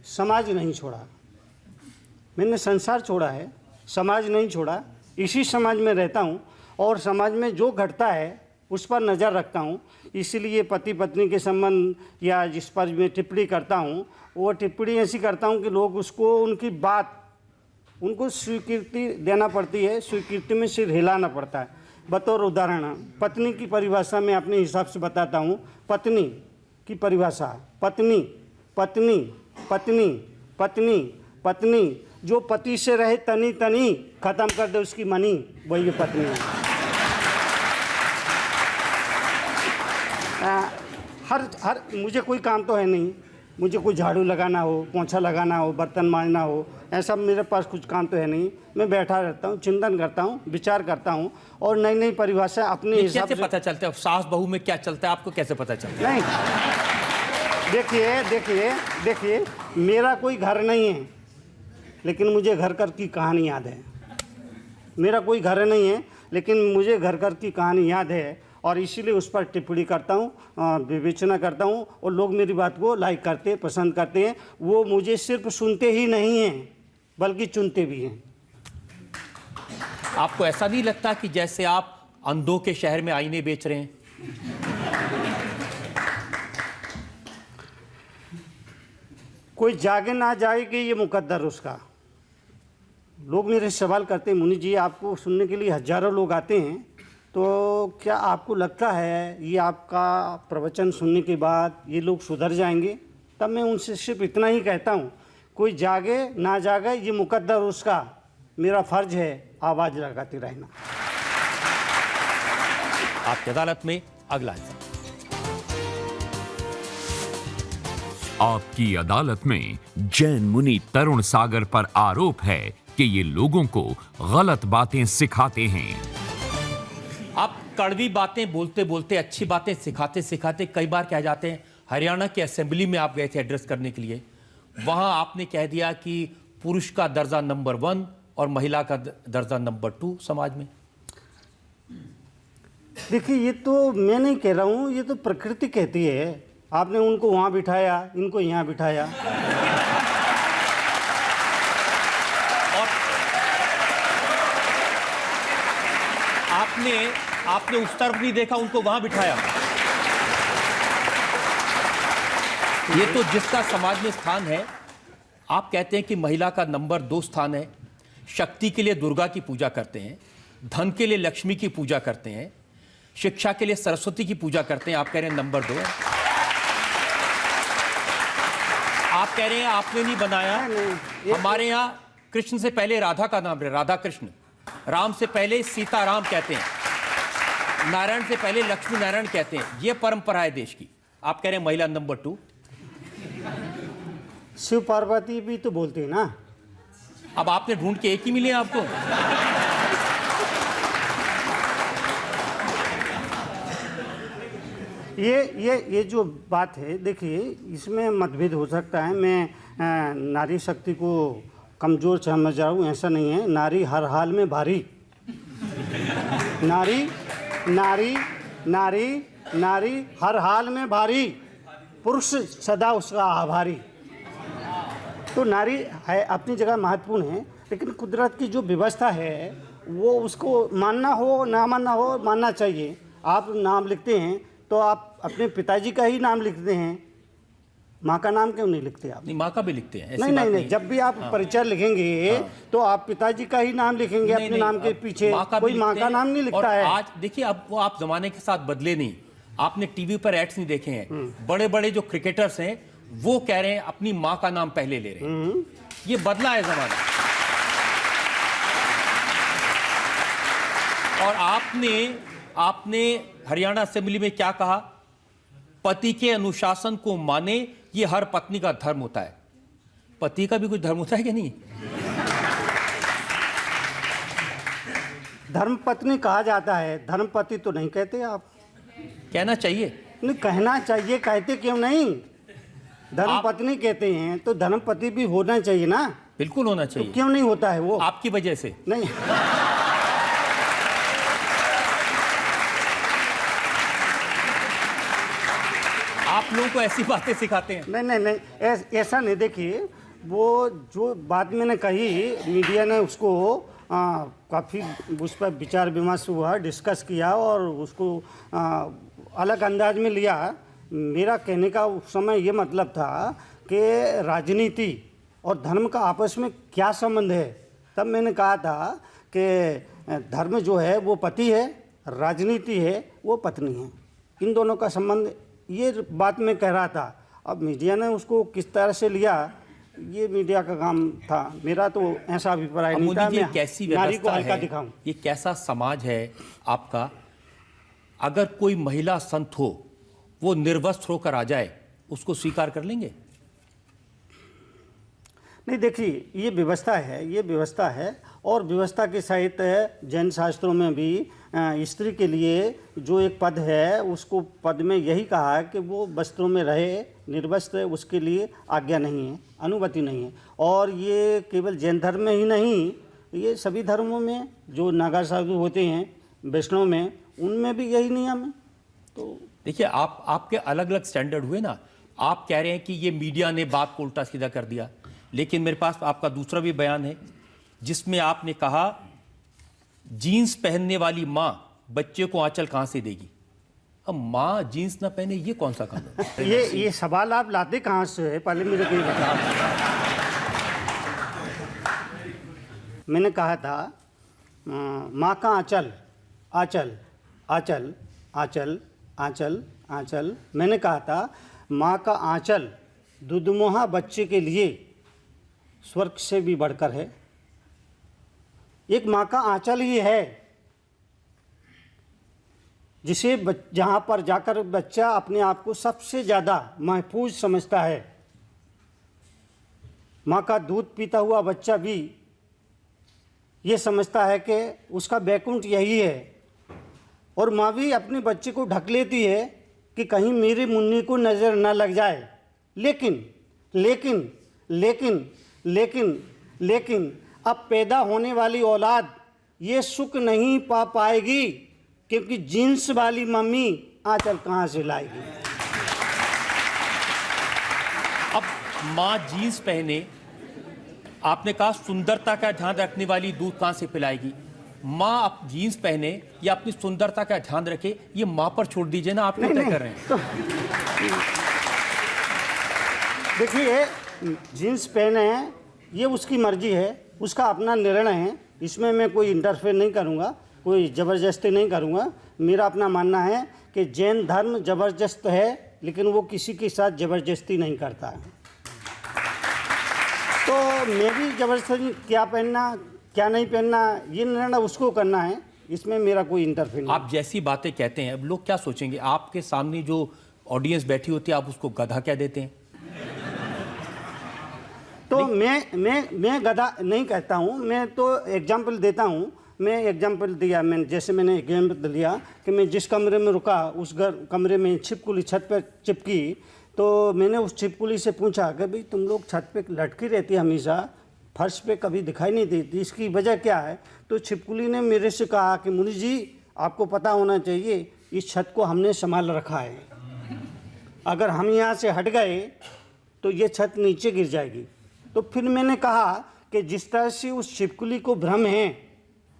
समाज नहीं छोड़ा। मैंने संसार छोड़ा है, समाज नहीं छोड़ा। इसी समाज में रहता हूँ और समाज में जो घटता है उस पर नज़र रखता हूँ। इसीलिए पति पत्नी के संबंध या जिस पर मैं टिप्पणी करता हूँ, वो टिप्पणी ऐसी करता हूँ कि लोग उसको, उनकी बात, उनको स्वीकृति देना पड़ती है, स्वीकृति में सिर हिलाना पड़ता है। बतौर उदाहरण, पत्नी की परिभाषा मैं अपने हिसाब से बताता हूँ। पत्नी की परिभाषा, पत्नी पत्नी पत्नी पत्नी पत्नी, जो पति से रहे तनी तनी, खत्म कर दे उसकी मनी, वही पत्नी है। हर मुझे कोई काम तो है नहीं, मुझे कोई झाड़ू लगाना हो, पोंछा लगाना हो, बर्तन मांजना हो, ऐसा मेरे पास कुछ काम तो है नहीं। मैं बैठा रहता हूँ, चिंतन करता हूँ, विचार करता हूँ और नई नई परिभाषा अपने हिसाब से। कैसे पता चलता है सास बहू में क्या चलता है, आपको कैसे पता चलता है? नहीं, देखिए, मेरा कोई घर नहीं है, लेकिन मुझे घर घर की कहानी याद है। मेरा कोई घर नहीं है, लेकिन मुझे घर घर की कहानी याद है और इसीलिए उस पर टिप्पणी करता हूँ, विवेचना करता हूँ और लोग मेरी बात को लाइक करते, पसंद करते हैं। वो मुझे सिर्फ सुनते ही नहीं हैं, बल्कि चुनते भी हैं। आपको ऐसा नहीं लगता कि जैसे आप अंधों के शहर में आईने बेच रहे हैं? कोई जागे ना जाएगी ये मुकद्दर उसका। लोग मेरे सवाल करते हैं, मुनि जी आपको सुनने के लिए हजारों लोग आते हैं, तो क्या आपको लगता है ये आपका प्रवचन सुनने के बाद ये लोग सुधर जाएंगे? तब मैं उनसे सिर्फ इतना ही कहता हूँ, कोई जागे ना जागे ये मुकद्दर उसका, मेरा फर्ज है आवाज़ लगाते रहना। आपकी अदालत में अगला हिस्सा। आपकी अदालत में जैन मुनि तरुण सागर पर आरोप है कि ये लोगों को गलत बातें सिखाते हैं। आप कड़वी बातें बोलते बोलते, अच्छी बातें सिखाते सिखाते कई बार कह जाते हैं। हरियाणा के असेंबली में आप गए थे एड्रेस करने के लिए, वहां आपने कह दिया कि पुरुष का दर्जा नंबर 1 और महिला का दर्जा नंबर 2 समाज में। देखिए, ये तो मैं नहीं कह रहा हूँ, ये तो प्रकृति कहती है। आपने उनको वहाँ बिठाया, इनको यहाँ बिठाया। और आपने उस तरफ नहीं देखा, उनको वहां बिठाया। ये तो जिसका समाज में स्थान है। आप कहते हैं कि महिला का नंबर 2 स्थान है। शक्ति के लिए दुर्गा की पूजा करते हैं, धन के लिए लक्ष्मी की पूजा करते हैं, शिक्षा के लिए सरस्वती की पूजा करते हैं। आप कह रहे हैं नंबर 2 है। आप कह रहे हैं आपने नहीं बनाया। हमारे यहाँ कृष्ण से पहले राधा का नाम है, राधा कृष्ण। राम से पहले सीताराम कहते हैं, नारायण से पहले लक्ष्मी नारायण कहते हैं। यह परंपरा है देश की। आप कह रहे हैं महिला नंबर 2। शिव पार्वती भी तो बोलते हैं ना। अब आपने ढूंढ के एक ही मिले आपको। ये जो बात है, देखिए इसमें मतभेद हो सकता है। मैं नारी शक्ति को कमज़ोर समझ रहा हूँ, ऐसा नहीं है। नारी हर हाल में भारी, नारी नारी नारी नारी हर हाल में भारी, पुरुष सदा उसका आभारी। तो नारी है अपनी जगह महत्वपूर्ण है, लेकिन कुदरत की जो व्यवस्था है वो उसको मानना हो ना मानना हो, मानना चाहिए। आप नाम लिखते हैं तो आप अपने पिताजी का ही नाम लिखते हैं, माँ का नाम क्यों नहीं लिखते आप? नहीं, माँ का भी लिखते हैं। नहीं नहीं नहीं, जब भी आप परिचय लिखेंगे तो आप पिताजी का ही नाम लिखेंगे अपने नाम के पीछे, कोई माँ का नाम नहीं लिखता है। आज देखिए, अब वो आप जमाने के साथ बदले नहीं। आपने टीवी पर एड्स नहीं देखे हैं? बड़े बड़े जो क्रिकेटर्स हैं वो कह रहे हैं अपनी माँ का नाम पहले ले रहे हैं। ये बदला है जमाना। और आपने हरियाणा असेंबली में क्या कहा? पति के अनुशासन को माने, ये हर पत्नी का धर्म होता है। पति का भी कुछ धर्म होता है कि नहीं? धर्मपत्नी कहा जाता है, धर्मपति तो नहीं कहते आप। कहना चाहिए। नहीं, कहना चाहिए, कहते क्यों नहीं? धर्मपत्नी कहते हैं तो धर्मपति भी होना चाहिए ना। बिल्कुल होना चाहिए। तो क्यों नहीं होता है वो? आपकी वजह से नहीं। आप लोगों को ऐसी बातें सिखाते हैं? नहीं, ऐसा नहीं। देखिए, वो जो बात मैंने कही, मीडिया ने उसको काफ़ी उस पर विचार विमर्श हुआ, डिस्कस किया और उसको अलग अंदाज में लिया। मेरा कहने का उस समय ये मतलब था कि राजनीति और धर्म का आपस में क्या संबंध है। तब मैंने कहा था कि धर्म जो है वो पति है, राजनीति है वो पत्नी है, इन दोनों का संबंध, ये बात मैं कह रहा था। अब मीडिया ने उसको किस तरह से लिया, ये मीडिया का काम था, मेरा तो ऐसा अभिप्राय नहीं था। ये कैसी नारी को व्यवस्था हल्का है, दिखाऊं। ये कैसा समाज है आपका? अगर कोई महिला संत हो, वो निर्वस्त्र होकर आ जाए, उसको स्वीकार कर लेंगे? नहीं, देखिए, ये व्यवस्था है और व्यवस्था के सहित जैन शास्त्रों में भी स्त्री के लिए जो एक पद है, उसको पद में यही कहा है कि वो वस्त्रों में रहे, निर्वस्त्र, उसके लिए आज्ञा नहीं है, अनुमति नहीं है। और ये केवल जैन धर्म में ही नहीं, ये सभी धर्मों में जो नागा साधु होते हैं, वैष्णव में, उनमें भी यही नियम है। तो देखिए, आपके अलग अलग स्टैंडर्ड हुए ना। आप कह रहे हैं कि ये मीडिया ने बात को उल्टा सीधा कर दिया, लेकिन मेरे पास आपका दूसरा भी बयान है जिसमें आपने कहा जीन्स पहनने वाली माँ बच्चे को आंचल कहां से देगी। अब माँ जीन्स ना पहने, ये कौन सा कानून है? ये सवाल आप लाते कहाँ से है, पहले मुझे ये बताओ। मैंने कहा था माँ का आंचल, आंचल, आंचल, आंचल, आंचल, आंचल। मैंने कहा था माँ का आंचल दुधमुहा बच्चे के लिए स्वर्ग से भी बढ़कर है। एक माँ का आंचल ही है जिसे जहाँ पर जाकर बच्चा अपने आप को सबसे ज़्यादा महफूज समझता है। माँ का दूध पीता हुआ बच्चा भी ये समझता है कि उसका बैकुंठ यही है। और माँ भी अपने बच्चे को ढक लेती है कि कहीं मेरे मुन्नी को नज़र न लग जाए। लेकिन लेकिन लेकिन लेकिन लेकिन अब पैदा होने वाली औलाद ये सुख नहीं पा पाएगी, क्योंकि जीन्स वाली मम्मी आंचल कहाँ से लाएगी। अब माँ जीन्स पहने, आपने कहा सुंदरता का ध्यान रखने वाली दूध कहां से पिलाएगी। माँ आप जीन्स पहने या अपनी सुंदरता का ध्यान रखे, ये माँ पर छोड़ दीजिए ना, आप क्यों तय कर रहे हैं? तो देखिए, जीन्स पहने हैं, ये उसकी मर्जी है, उसका अपना निर्णय है, इसमें मैं कोई इंटरफेयर नहीं करूँगा, कोई ज़बरदस्ती नहीं करूँगा। मेरा अपना मानना है कि जैन धर्म ज़बरदस्त है, लेकिन वो किसी के साथ ज़बरदस्ती नहीं करता है। तो मैं भी ज़बरदस्ती क्या पहनना क्या नहीं पहनना, ये निर्णय उसको करना है, इसमें मेरा कोई इंटरफेयर नहीं। आप जैसी बातें कहते हैं, अब लोग क्या सोचेंगे? आपके सामने जो ऑडियंस बैठी होती है, आप उसको गधा कह देते हैं। तो मैं गधा नहीं कहता हूँ, मैं तो एग्जाम्पल देता हूँ। मैं एग्जाम्पल दिया, मैंने एग्जाम्पल दिया कि मैं जिस कमरे में रुका, उस कमरे में छिपकली छत पर चिपकी। तो मैंने उस छिपकली से पूछा कि भाई तुम लोग छत पे लटकी रहती है हमेशा, फर्श पे कभी दिखाई नहीं देती, इसकी वजह क्या है? तो छिपकली ने मेरे से कहा कि मुनि जी, आपको पता होना चाहिए, इस छत को हमने संभाल रखा है, अगर हम यहाँ से हट गए तो ये छत नीचे गिर जाएगी। तो फिर मैंने कहा कि जिस तरह से उस छिपकली को भ्रम है,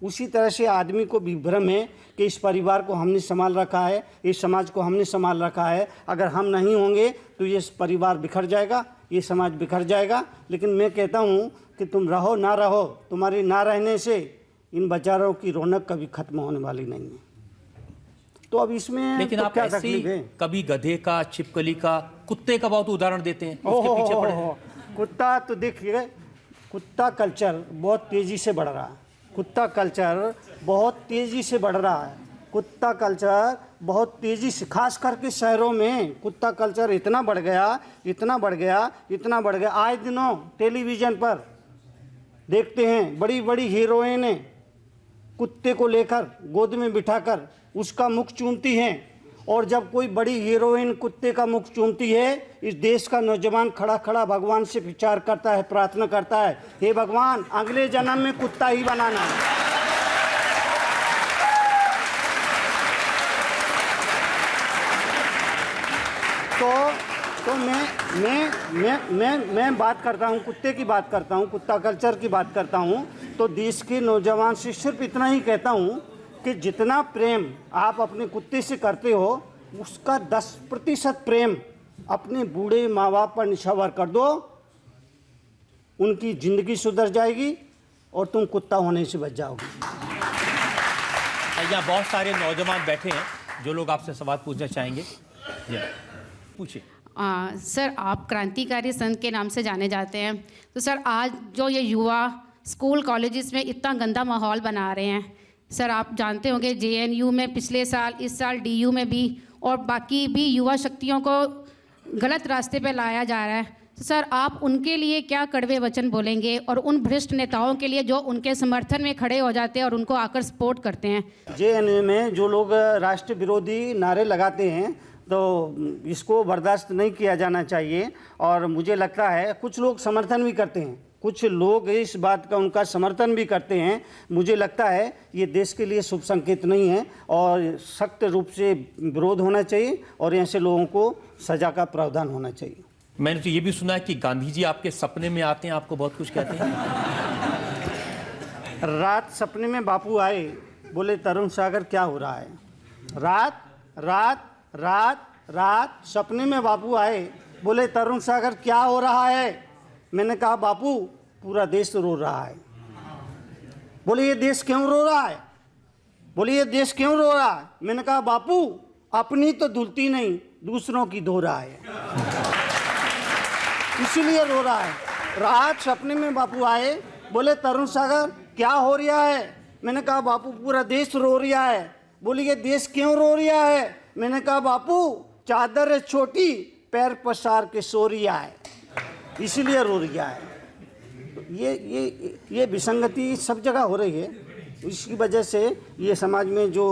उसी तरह से आदमी को भी भ्रम है कि इस परिवार को हमने संभाल रखा है, इस समाज को हमने संभाल रखा है, अगर हम नहीं होंगे तो ये परिवार बिखर जाएगा, ये समाज बिखर जाएगा। लेकिन मैं कहता हूँ कि तुम रहो ना रहो, तुम्हारे ना रहने से इन बेचारों की रौनक कभी खत्म होने वाली नहीं है। तो अब इसमें लेकिन तो आप क्या ऐसे तकलीफ है? कभी गधे का, छिपकली का, कुत्ते का बहुत उदाहरण देते हैं, उसके पीछे पड़े हैं। कुत्ता तो देखिए, कुत्ता कल्चर बहुत तेज़ी से बढ़ रहा है। कुत्ता कल्चर बहुत तेज़ी से बढ़ रहा है। कुत्ता कल्चर बहुत तेज़ी से, खास करके शहरों में कुत्ता कल्चर इतना बढ़ गया, इतना बढ़ गया, इतना बढ़ गया। आए दिनों टेलीविज़न पर देखते हैं बड़ी बड़ी हीरोइनें कुत्ते को लेकर गोद में बिठाकर उसका मुख चूमती हैं। और जब कोई बड़ी हीरोइन कुत्ते का मुख चूमती है, इस देश का नौजवान खड़ा खड़ा भगवान से विचार करता है, प्रार्थना करता है, हे भगवान, अगले जन्म में कुत्ता ही बनाना। तो मैं बात करता हूँ, कुत्ते की बात करता हूँ, कुत्ता कल्चर की बात करता हूँ। तो देश के नौजवान से सिर्फ इतना ही कहता हूँ कि जितना प्रेम आप अपने कुत्ते से करते हो, उसका 10% प्रेम अपने बूढ़े माँ बाप पर निछावर कर दो, उनकी ज़िंदगी सुधर जाएगी और तुम कुत्ता होने से बच जाओगे। यहाँ बहुत सारे नौजवान बैठे हैं जो लोग आपसे सवाल पूछना चाहेंगे। पूछिए। सर, आप क्रांतिकारी संत के नाम से जाने जाते हैं, तो सर आज जो ये युवा स्कूल कॉलेजेस में इतना गंदा माहौल बना रहे हैं, सर आप जानते होंगे JNU में पिछले साल, इस साल DU में भी और बाकी भी युवा शक्तियों को गलत रास्ते पे लाया जा रहा है। तो सर आप उनके लिए क्या कड़वे वचन बोलेंगे और उन भ्रष्ट नेताओं के लिए जो उनके समर्थन में खड़े हो जाते हैं और उनको आकर सपोर्ट करते हैं? JNU में जो लोग राष्ट्र विरोधी नारे लगाते हैं तो इसको बर्दाश्त नहीं किया जाना चाहिए। और मुझे लगता है कुछ लोग समर्थन भी करते हैं, कुछ लोग इस बात का उनका समर्थन भी करते हैं। मुझे लगता है ये देश के लिए शुभ संकेत नहीं है और सख्त रूप से विरोध होना चाहिए और ऐसे लोगों को सज़ा का प्रावधान होना चाहिए। मैंने तो ये भी सुना है कि गांधी जी आपके सपने में आते हैं, आपको बहुत कुछ कहते हैं। रात सपने में बापू आए, बोले तरुण सागर क्या हो रहा है। रात रात रात रात सपने में बापू आए, बोले तरुण सागर क्या हो रहा है। मैंने कहा बापू पूरा देश रो रहा है। बोले ये देश क्यों रो रहा है। बोले ये देश क्यों रो रहा है। मैंने कहा बापू अपनी तो धुलती नहीं, दूसरों की धो रहा है, इसीलिए रो रहा है। रात सपने में बापू आए, बोले तरुण सागर क्या हो रहा है। मैंने कहा बापू पूरा देश रो रहा है। बोले ये देश क्यों रो रहा है। मैंने कहा बापू चादर है छोटी, पैर पसार के सो रहा है, इसीलिए रो रहा है। तो ये विसंगति सब जगह हो रही है। इसकी वजह से ये समाज में जो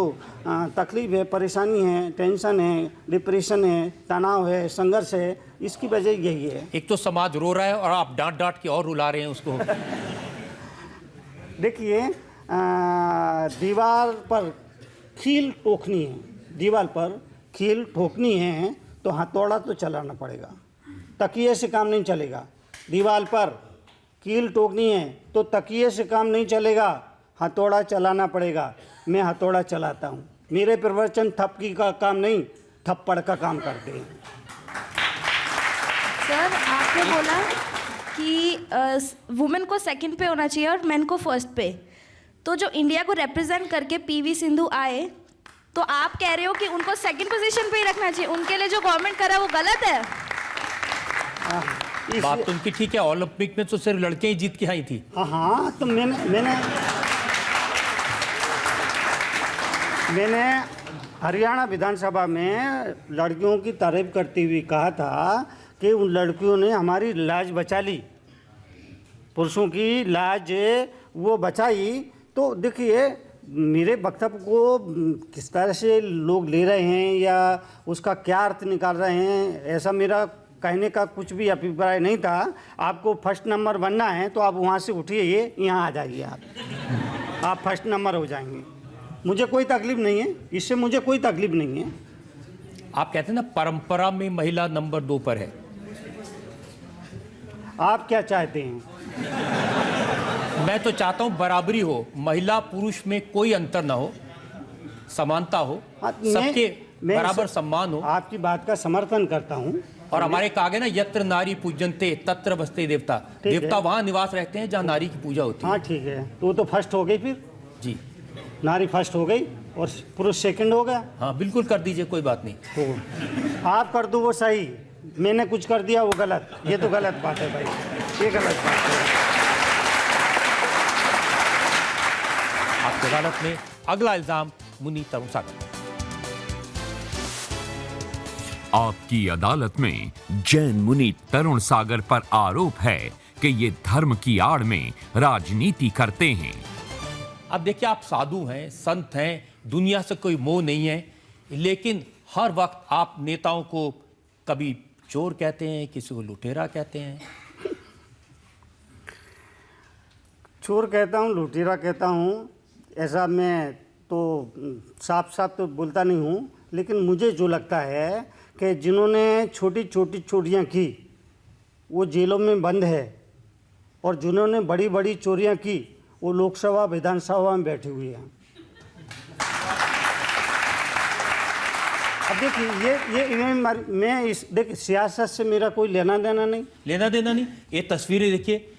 तकलीफ है, परेशानी है, टेंशन है, डिप्रेशन है, तनाव है, संघर्ष है, इसकी वजह यही है। एक तो समाज रो रहा है और आप डांट डांट के और रुला रहे हैं उसको। देखिए दीवार पर कील ठोकनी है, दीवार पर कील ठोकनी है तो हथौड़ा तो चलाना पड़ेगा, तकिए से काम नहीं चलेगा। दीवार पर कील ठोकनी है तो तकिए से काम नहीं चलेगा, हथौड़ा चलाना पड़ेगा। मैं हथौड़ा चलाता हूँ। मेरे प्रवचन थपकी का काम नहीं, थप्पड़ का काम करते हैं। सर आपने बोला कि वुमेन को सेकंड पे होना चाहिए और मेन को फर्स्ट पे। तो जो इंडिया को रिप्रेजेंट करके PV सिंधु आए, तो आप कह रहे हो कि उनको सेकंड पोजीशन पे ही रखना चाहिए। उनके लिए जो गवर्नमेंट कर रहा है वो गलत है। बात तो उनकी ठीक है, ओलंपिक में तो सिर्फ लड़के ही जीत के आई थी। हाँ तो मैंने हरियाणा विधानसभा में लड़कियों की तारीफ करते हुए कहा था कि उन लड़कियों ने हमारी लाज बचा ली, पुरुषों की लाज वो बचाई। तो देखिए मेरे वक्तव्य को किस तरह से लोग ले रहे हैं या उसका क्या अर्थ निकाल रहे हैं, ऐसा मेरा कहने का कुछ भी अभिप्राय नहीं था। आपको फर्स्ट नंबर बनना है तो आप वहाँ से उठिए, यहाँ आ जाइए, आप फर्स्ट नंबर हो जाएंगे। मुझे कोई तकलीफ नहीं है, इससे मुझे कोई तकलीफ नहीं है। आप कहते हैं ना परंपरा में महिला नंबर 2 पर है। आप क्या चाहते हैं? मैं तो चाहता हूं बराबरी हो, महिला पुरुष में कोई अंतर ना हो, समानता हो, सबके बराबर सम्मान हो। आपकी बात का समर्थन करता हूं। और हमारे कहा गया ना यत्र नारी पूजनते तत्र बसते देवता। देवता वहां निवास रहते हैं जहां नारी की पूजा होती है। हाँ ठीक है, तो वो तो फर्स्ट हो गई फिर जी, नारी फर्स्ट हो गई और पुरुष सेकंड हो गया। हाँ बिल्कुल कर दीजिए, कोई बात नहीं। तो आप कर दो वो सही, मैंने कुछ कर दिया वो गलत। ये तो गलत बात है भाई, ये गलत बात है। आपकी अदालत में अगला इल्जाम मुनि तरुण सागर। आपकी अदालत में जैन मुनि तरुण सागर पर आरोप है कि ये धर्म की आड़ में राजनीति करते हैं। अब देखिए आप साधु हैं, संत हैं, दुनिया से कोई मोह नहीं है, लेकिन हर वक्त आप नेताओं को कभी चोर कहते हैं, किसी को लुटेरा कहते हैं। चोर कहता हूँ, लुटेरा कहता हूँ, ऐसा मैं तो साफ साफ तो बोलता नहीं हूँ। लेकिन मुझे जो लगता है कि जिन्होंने छोटी छोटी चोरियाँ की वो जेलों में बंद है, और जिन्होंने बड़ी बड़ी चोरियां की वो लोकसभा विधानसभा में बैठे हुए हैं। अब देखिए मैं देखिए सियासत से मेरा कोई लेना देना नहीं। ये तस्वीरें देखिए।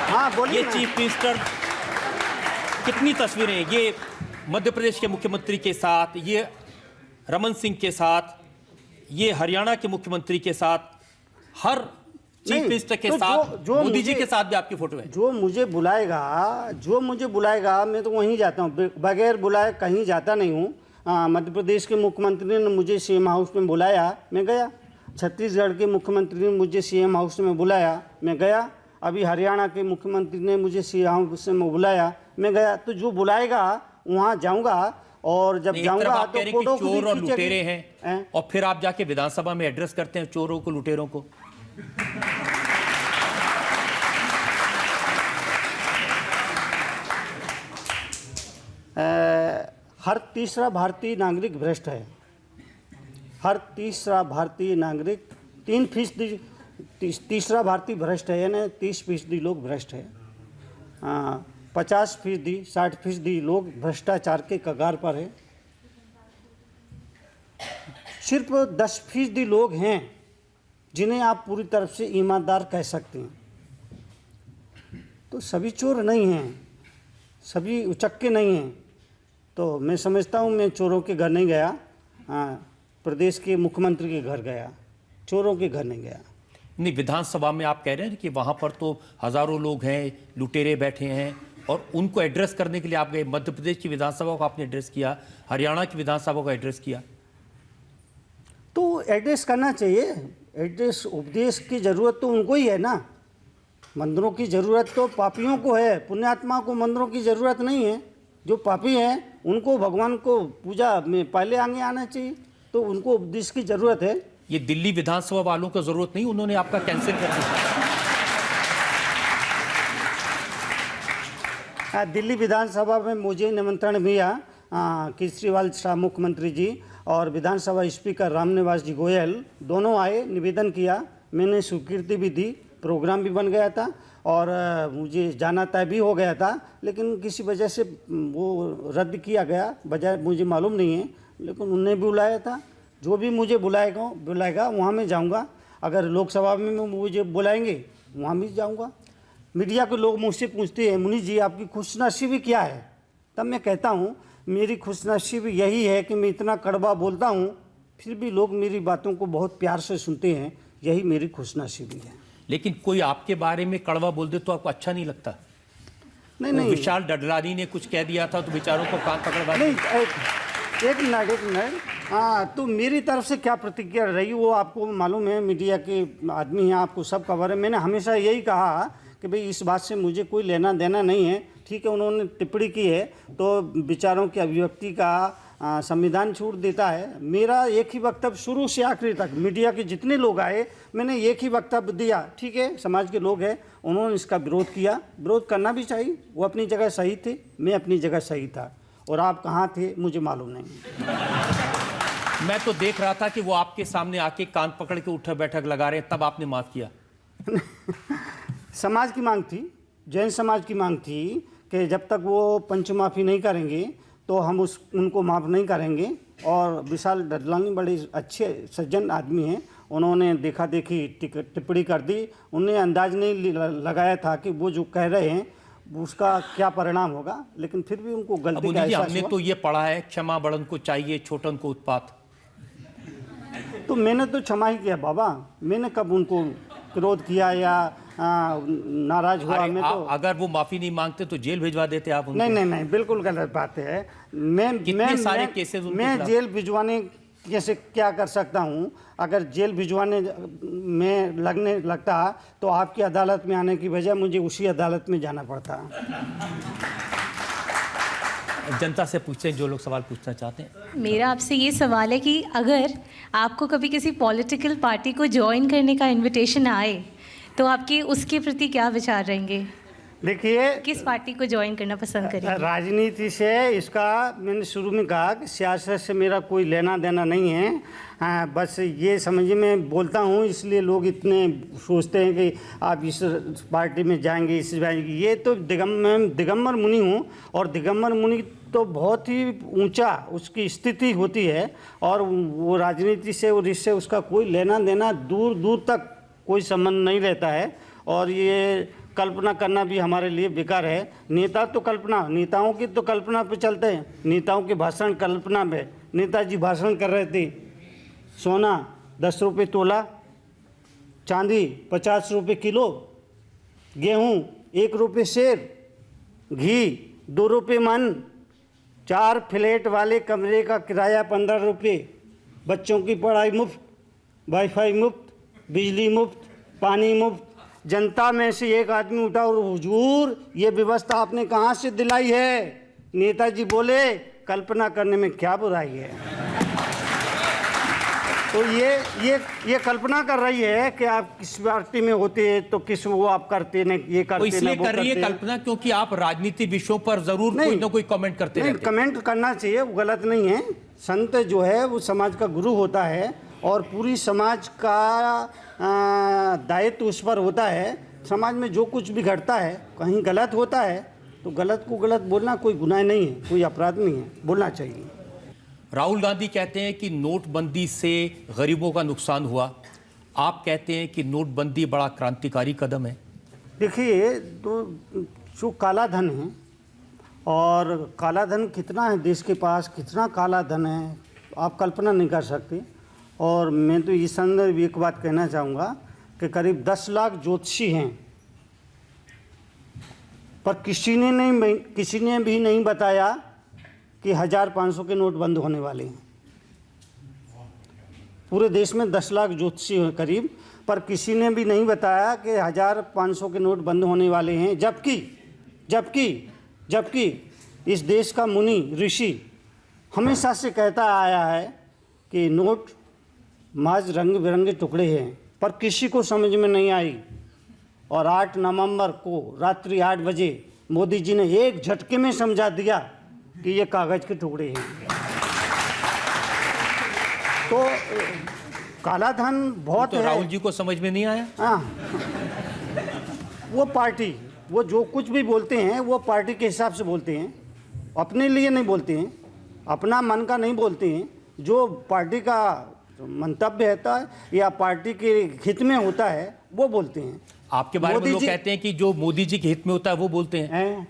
हाँ बोलिए। ये चीफ मिनिस्टर, कितनी तस्वीरें हैं। ये मध्य प्रदेश के मुख्यमंत्री के साथ, ये रमन सिंह के साथ, ये हरियाणा के मुख्यमंत्री के साथ, हर चीफ मिनिस्टर के साथ, मोदी जी के साथ भी आपकी फोटो है। जो मुझे बुलाएगा मैं तो वहीं जाता हूँ, बगैर बुलाए कहीं जाता नहीं हूँ। मध्य प्रदेश के मुख्यमंत्री ने मुझे सीएम हाउस में बुलाया, मैं गया। छत्तीसगढ़ के मुख्यमंत्री ने मुझे सीएम हाउस में बुलाया, मैं गया। अभी हरियाणा के मुख्यमंत्री ने मुझे सीएम हाउस में बुलाया, मैं गया। तो जो बुलाएगा वहाँ जाऊँगा, और जब जाऊँगा तो फोटो चोर और लुटेरे हैं, और फिर आप जाके विधानसभा में एड्रेस करते हैं चोरों को, लुटेरों को। हर तीसरा भारतीय नागरिक भ्रष्ट है। हर तीसरा भारतीय नागरिक 3%, तीसरा भारतीय भ्रष्ट है, यानी 30% लोग भ्रष्ट है। 50%, 60% लोग भ्रष्टाचार के कगार पर है। सिर्फ 10% लोग हैं जिन्हें आप पूरी तरफ से ईमानदार कह सकते हैं। तो सभी चोर नहीं हैं, सभी उचक्के नहीं हैं। तो मैं समझता हूँ मैं चोरों के घर नहीं गया, प्रदेश के मुख्यमंत्री के घर गया, चोरों के घर नहीं गया। नहीं, विधानसभा में आप कह रहे हैं कि वहाँ पर तो हजारों लोग हैं, लुटेरे बैठे हैं, और उनको एड्रेस करने के लिए आप गए। मध्य प्रदेश की विधानसभा को आपने एड्रेस किया, हरियाणा की विधानसभा को एड्रेस किया। तो एड्रेस करना चाहिए। एड्रेस उपदेश की ज़रूरत तो उनको ही है ना। मंदिरों की ज़रूरत तो पापियों को है, पुण्यात्मा को मंदिरों की ज़रूरत नहीं है। जो पापी हैं उनको भगवान को पूजा में पहले आगे आना चाहिए, तो उनको उपदेश की ज़रूरत है। ये दिल्ली विधानसभा वालों को ज़रूरत नहीं, उन्होंने आपका कैंसिल कर दिया। दिल्ली विधानसभा में मुझे निमंत्रण मिला, केजरीवाल साहब मुख्यमंत्री जी और विधानसभा स्पीकर रामनिवास जी गोयल दोनों आए, निवेदन किया, मैंने स्वीकृति भी दी, प्रोग्राम भी बन गया था और मुझे जाना तय भी हो गया था, लेकिन किसी वजह से वो रद्द किया गया, वजह मुझे मालूम नहीं है, लेकिन उन्होंने भी बुलाया था। जो भी मुझे बुलाएगा वहाँ मैं जाऊँगा। अगर लोकसभा में मुझे बुलाएंगे वहाँ भी जाऊँगा। मीडिया के लोग मुझसे पूछते हैं, मुनीष जी आपकी खुशनसीबी क्या है? तब मैं कहता हूँ मेरी खुशनसीबी यही है कि मैं इतना कड़वा बोलता हूँ, फिर भी लोग मेरी बातों को बहुत प्यार से सुनते हैं, यही मेरी खुशनसीबी है। लेकिन कोई आपके बारे में कड़वा बोल दे तो आपको अच्छा नहीं लगता? नहीं, विशाल डडलानी ने कुछ कह दिया था तो बेचारों को कान पकड़वा नहीं। एक मिनट, हाँ, तो मेरी तरफ से क्या प्रतिक्रिया रही वो आपको मालूम है, मीडिया के आदमी हैं, आपको सब खबर है। मैंने हमेशा यही कहा कि भाई इस बात से मुझे कोई लेना देना नहीं है। ठीक है, उन्होंने टिप्पणी की है तो विचारों की अभिव्यक्ति का संविधान छूट देता है। मेरा एक ही वक्तव्य शुरू से आखिरी तक, मीडिया के जितने लोग आए मैंने एक ही वक्तव्य दिया। ठीक है, समाज के लोग हैं, उन्होंने इसका विरोध किया, विरोध करना भी चाहिए, वो अपनी जगह सही थे, मैं अपनी जगह सही था, और आप कहाँ थे मुझे मालूम नहीं। मैं तो देख रहा था कि वो आपके सामने आके कान पकड़ के उठक बैठक लगा रहे हैं, तब आपने माफ किया। समाज की मांग थी, जैन समाज की मांग थी कि जब तक वो पंचमाफी नहीं करेंगे तो हम उनको माफ़ नहीं करेंगे। और विशाल डडलानी बड़े अच्छे सज्जन आदमी हैं, उन्होंने देखा देखी टिप्पणी कर दी। उन्हें अंदाज नहीं लगाया था कि वो जो कह रहे हैं उसका क्या परिणाम होगा, लेकिन फिर भी उनको गलती का एहसास हमने तो ये पढ़ा है, क्षमा बड़न को चाहिए, छोटन को उत्पात। तो मैंने तो क्षमा ही किया बाबा, मैंने कब उनको क्रोध किया या नाराज हुआ? मैं तो अगर वो माफी नहीं मांगते तो जेल भिजवा देते आप उनको। नहीं, बिल्कुल गलत बात है। मैं जेल भिजवाने कैसे क्या कर सकता हूँ? अगर जेल भिजवाने में लगता तो आपकी अदालत में आने की बजाय मुझे उसी अदालत में जाना पड़ता। जनता से पूछते हैं जो लोग सवाल पूछना चाहते हैं। मेरा आपसे ये सवाल है कि अगर आपको कभी किसी पॉलिटिकल पार्टी को ज्वाइन करने का इनविटेशन आए तो आपके उसके प्रति क्या विचार रहेंगे? देखिए, किस पार्टी को ज्वाइन करना पसंद करेंगे? राजनीति से इसका मैंने शुरू में कहा कि सियासत से मेरा कोई लेना देना नहीं है। हाँ, बस ये समझिए मैं बोलता हूँ इसलिए लोग इतने सोचते हैं कि आप इस पार्टी में जाएंगे, इस जाएंगे। ये तो मैं दिगंबर मुनि हूँ, और दिगंबर मुनि तो बहुत ही ऊंचा उसकी स्थिति होती है, और वो राजनीति से और इससे उसका कोई लेना देना दूर दूर तक कोई संबंध नहीं रहता है। और ये कल्पना करना भी हमारे लिए बेकार है। नेता तो कल्पना, नेताओं की तो कल्पना पे चलते हैं, नेताओं के भाषण कल्पना पे। नेताजी भाषण कर रहे थे, सोना 10 रुपये तोला, चांदी 50 रुपये किलो, गेहूँ 1 रुपये सेर, घी 2 रुपये मन, 4 फ्लैट वाले कमरे का किराया 15 रुपये, बच्चों की पढ़ाई मुफ्त, वाईफाई मुफ्त, बिजली मुफ्त, पानी मुफ्त। जनता में से एक आदमी उठा और हुजूर ये व्यवस्था आपने कहाँ से दिलाई है? नेताजी बोले, कल्पना करने में क्या बुराई है। तो ये कल्पना कर रही है कि आप किस पार्टी में होते हैं तो किस वो आप करते न ये करते, इसलिए कर रही है कल्पना क्योंकि आप राजनीति विषयों पर जरूर कोई ना कोई कमेंट करते रहते हैं। कमेंट करना चाहिए, वो गलत नहीं है। संत जो है वो समाज का गुरु होता है, और पूरी समाज का दायित्व उस पर होता है। समाज में जो कुछ भी घटता है, कहीं गलत होता है तो गलत को गलत बोलना कोई गुनाह नहीं है, कोई अपराध नहीं है, बोलना चाहिए। राहुल गांधी कहते हैं कि नोटबंदी से गरीबों का नुकसान हुआ, आप कहते हैं कि नोटबंदी बड़ा क्रांतिकारी कदम है। देखिए, तो जो काला धन है, और काला धन कितना है देश के पास, कितना काला धन है आप कल्पना नहीं कर सकते। और मैं तो इस संदर्भ एक बात कहना चाहूँगा कि करीब 10 लाख ज्योतिषी हैं, पर किसी ने भी नहीं बताया कि 1500 के नोट बंद होने वाले हैं। पूरे देश में 10 लाख ज्योतिषी हैं करीब, पर किसी ने भी नहीं बताया कि 1500 के नोट बंद होने वाले हैं। जबकि इस देश का मुनि ऋषि हमेशा से कहता आया है कि नोट महज रंग बिरंगे टुकड़े हैं, पर किसी को समझ में नहीं आई। और 8 नवंबर को रात्रि 8 बजे मोदी जी ने एक झटके में समझा दिया कि ये कागज के टुकड़े हैं। तो काला धन बहुत है। राहुल जी को समझ में नहीं आया? हाँ, वो पार्टी, वो जो कुछ भी बोलते हैं वो पार्टी के हिसाब से बोलते हैं, अपने लिए नहीं बोलते हैं, अपना मन का नहीं बोलते हैं। जो पार्टी का मंतव्य होता है या पार्टी के हित में होता है वो बोलते हैं। आपके बारे में लोग कहते हैं कि जो मोदी जी के हित में होता है वो बोलते हैं।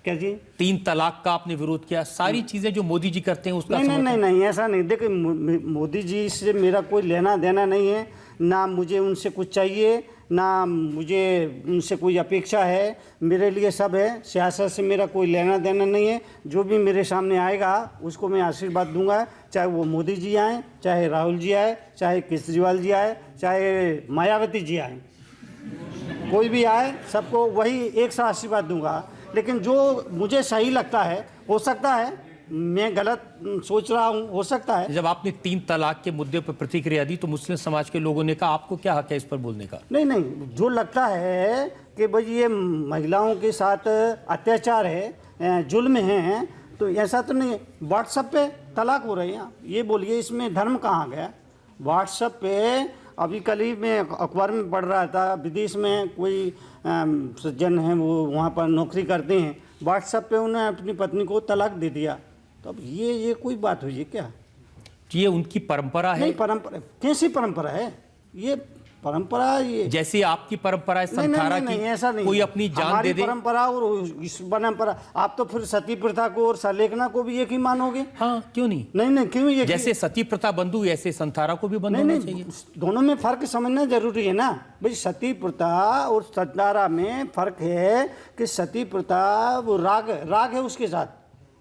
क्या जी? 3 तलाक का आपने विरोध किया, सारी चीजें जो मोदी जी करते हैं उसका नहीं, ऐसा नहीं। देखिए, मोदी जी से मेरा कोई लेना देना नहीं है, ना मुझे उनसे कुछ चाहिए, ना मुझे उनसे कोई अपेक्षा है। मेरे लिए सब है, सियासत से मेरा कोई लेना देना नहीं है। जो भी मेरे सामने आएगा उसको मैं आशीर्वाद दूंगा, चाहे वो मोदी जी आए, चाहे राहुल जी आए, चाहे केजरीवाल जी आए, चाहे मायावती जी आए, कोई भी आए, सबको वही एक सा आशीर्वाद दूंगा। लेकिन जो मुझे सही लगता है, हो सकता है मैं गलत सोच रहा हूँ, हो सकता है। जब आपने 3 तलाक के मुद्दे पर प्रतिक्रिया दी तो मुस्लिम समाज के लोगों ने कहा आपको क्या हक है इस पर बोलने का? नहीं, जो लगता है कि भाई ये महिलाओं के साथ अत्याचार है, जुल्म है, तो ऐसा तो नहीं है। व्हाट्सएप पे तलाक हो रहे हैं, ये बोलिए इसमें धर्म कहाँ गया? व्हाट्सएप पे अभी कल ही मैं अखबार में पढ़ रहा था, विदेश में कोई सज्जन हैं, वो वहाँ पर नौकरी करते हैं, व्हाट्सएप पे उन्होंने अपनी पत्नी को तलाक दे दिया। तो अब ये कोई बात हुई है क्या? ये उनकी परंपरा है? नहीं, परंपरा कैसी परंपरा है? ये परंपरा, ये जैसी आपकी परंपरा है संथारा की, ऐसा नहीं, कोई अपनी जान दे दे। परंपरा और इस परंपरा, आप तो फिर सती प्रथा को और सलेखना को भी एक ही मानोगे? हाँ, क्यों नहीं? नहीं, क्यों? ये जैसे सती प्रथा बंद हुई ऐसे संथारा को भी बंद होना चाहिए। दोनों में फर्क समझना जरूरी है ना भाई। सती प्रथा और संथारा में फर्क है कि सती प्रथा वो राग है, उसके साथ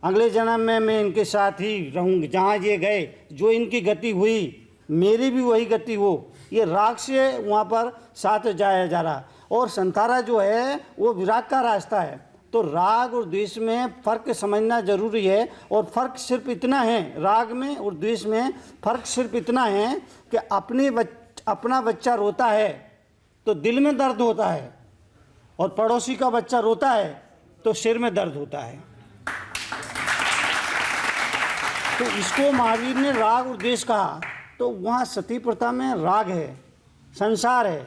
अगले जन्म में मैं इनके साथ ही रहूंगी, जहाँ ये गए, जो इनकी गति हुई मेरी भी वही गति हो, ये राग से वहाँ पर साथ जाया जा रहा। और संथारा जो है वो विराग का रास्ता है। तो राग और द्वेष में फ़र्क समझना जरूरी है। और फ़र्क सिर्फ इतना है, राग में और द्वेष में फ़र्क सिर्फ इतना है कि अपना बच्चा रोता है तो दिल में दर्द होता है, और पड़ोसी का बच्चा रोता है तो सिर में दर्द होता है। तो इसको महावीर ने राग और द्वेष कहा। तो वहाँ सती प्रथा में राग है, संसार है,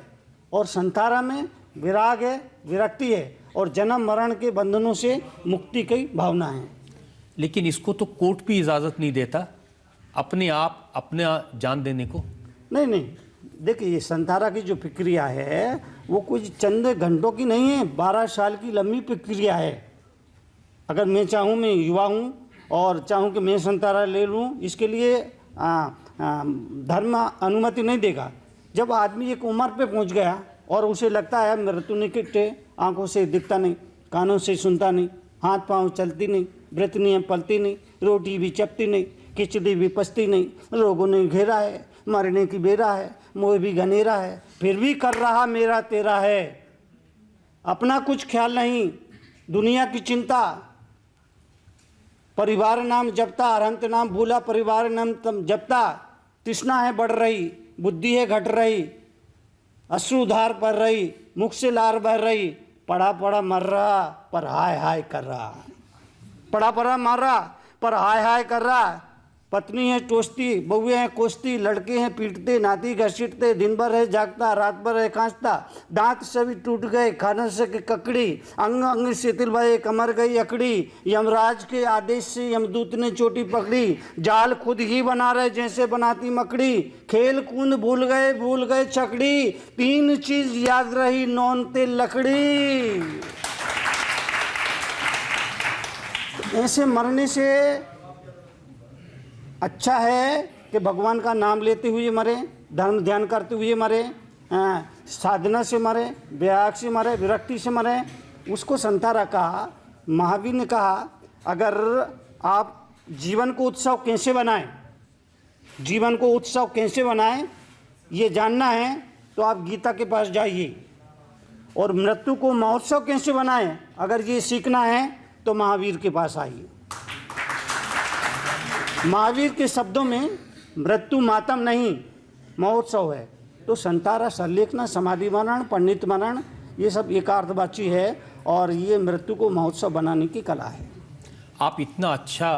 और संतारा में विराग है, विरक्ति है, और जन्म मरण के बंधनों से मुक्ति की भावना है। लेकिन इसको तो कोर्ट भी इजाज़त नहीं देता अपने आप अपना जान देने को। नहीं, देखिए ये संतारा की जो प्रक्रिया है वो कुछ चंद घंटों की नहीं है, 12 साल की लंबी प्रक्रिया है। अगर मैं चाहूँ, मैं युवा हूँ और चाहूँ कि मैं संतारा ले लूँ, इसके लिए धर्म अनुमति नहीं देगा। जब आदमी एक उम्र पे पहुँच गया और उसे लगता है मृत्यु निकट है, आंखों से दिखता नहीं, कानों से सुनता नहीं, हाथ पांव चलती नहीं, वृत्तियाँ पलती नहीं, रोटी भी चपती नहीं, खिचड़ी भी पचती नहीं, रोगों ने घेरा है, मरने की बेरा है, मोह भी घनेरा है, फिर भी कर रहा मेरा तेरा है। अपना कुछ ख्याल नहीं, दुनिया की चिंता, परिवार नाम जपता, अरहंत नाम भूला, परिवार नाम जपता, तृष्णा है बढ़ रही, बुद्धि है घट रही, अश्रुधार पड़ रही, मुख से लार बह रही, पड़ा पड़ा मर रहा पर हाय हाय कर रहा, पड़ा पड़ा मर रहा पर हाय हाय कर रहा। पत्नी है टोसती, बहुएं हैं कोसती, लड़के हैं पीटते, नाती घसीटते, दिन भर है जागता, रात भर है खांसता, दांत सभी टूट गए, खाना से ककड़ी, अंग अंग शिथिल भये, कमर गई अकड़ी, यमराज के आदेश से यमदूत ने चोटी पकड़ी, जाल खुद ही बना रहे जैसे बनाती मकड़ी, खेल कूद भूल गए चकड़ी, 3 चीज याद रही, नौन तेल लकड़ी। ऐसे मरने से अच्छा है कि भगवान का नाम लेते हुए मरे, धर्म ध्यान करते हुए मरे, साधना से मरे, व्याग से मरे, विरक्ति से मरे। उसको संतारा कहा। महावीर ने कहा अगर आप जीवन को उत्सव कैसे बनाएं, जीवन को उत्सव कैसे बनाएं ये जानना है तो आप गीता के पास जाइए, और मृत्यु को महोत्सव कैसे बनाएं अगर ये सीखना है तो महावीर के पास आइए। महावीर के शब्दों में मृत्यु मातम नहीं महोत्सव है। तो संतारा, संलेखना, समाधि मरण, पंडित मरण, ये सब एकार्थवाची है, और ये मृत्यु को महोत्सव बनाने की कला है। आप इतना अच्छा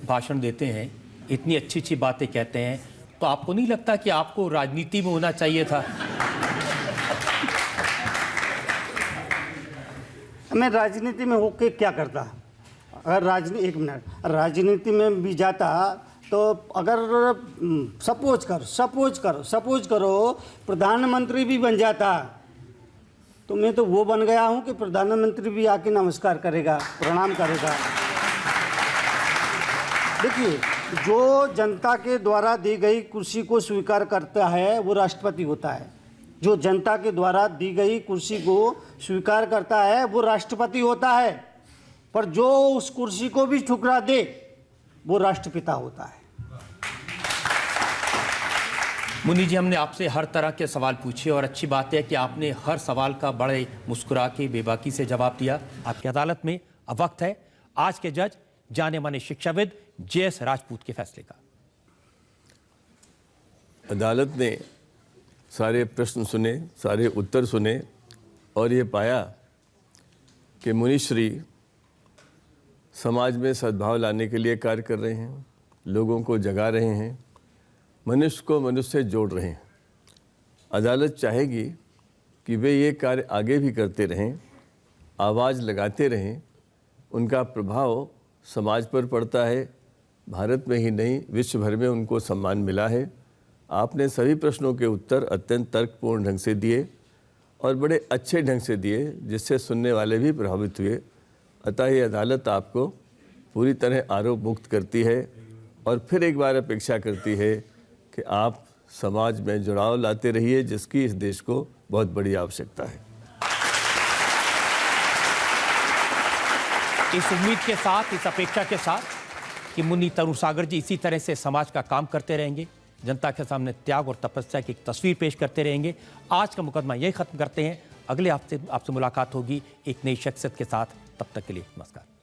भाषण देते हैं, इतनी अच्छी अच्छी बातें कहते हैं, तो आपको नहीं लगता कि आपको राजनीति में होना चाहिए था? मैं राजनीति में होके क्या करता? अगर राजनीति में भी जाता तो अगर सपोज करो प्रधानमंत्री भी बन जाता, तो मैं तो वो बन गया हूँ कि प्रधानमंत्री भी आके नमस्कार करेगा, प्रणाम करेगा। देखिए, जो जनता के द्वारा दी गई कुर्सी को स्वीकार करता है वो राष्ट्रपति होता है। जो जनता के द्वारा दी गई कुर्सी को स्वीकार करता है वो राष्ट्रपति होता है, पर जो उस कुर्सी को भी ठुकरा दे वो राष्ट्रपिता होता है। मुनि जी, हमने आपसे हर तरह के सवाल पूछे और अच्छी बात है कि आपने हर सवाल का बड़े मुस्कुरा के बेबाकी से जवाब दिया। आपकी अदालत में अब वक्त है आज के जज जाने माने शिक्षाविद JS राजपूत के फैसले का। अदालत ने सारे प्रश्न सुने, सारे उत्तर सुने और ये पाया कि मुनिश्री समाज में सद्भाव लाने के लिए कार्य कर रहे हैं, लोगों को जगा रहे हैं, मनुष्य को मनुष्य से जोड़ रहे हैं। अदालत चाहेगी कि वे ये कार्य आगे भी करते रहें, आवाज़ लगाते रहें। उनका प्रभाव समाज पर पड़ता है, भारत में ही नहीं विश्व भर में उनको सम्मान मिला है। आपने सभी प्रश्नों के उत्तर अत्यंत तर्कपूर्ण ढंग से दिए और बड़े अच्छे ढंग से दिए, जिससे सुनने वाले भी प्रभावित हुए। अतः ये अदालत आपको पूरी तरह आरोप मुक्त करती है और फिर एक बार अपेक्षा करती है कि आप समाज में जुड़ाव लाते रहिए, जिसकी इस देश को बहुत बड़ी आवश्यकता है। इस उम्मीद के साथ, इस अपेक्षा के साथ कि मुनि तरुण सागर जी इसी तरह से समाज का काम करते रहेंगे, जनता के सामने त्याग और तपस्या की एक तस्वीर पेश करते रहेंगे। आज का मुकदमा यही खत्म करते हैं। अगले हफ्ते आपसे मुलाकात होगी एक नई शख्सियत के साथ। तब तक के लिए नमस्कार।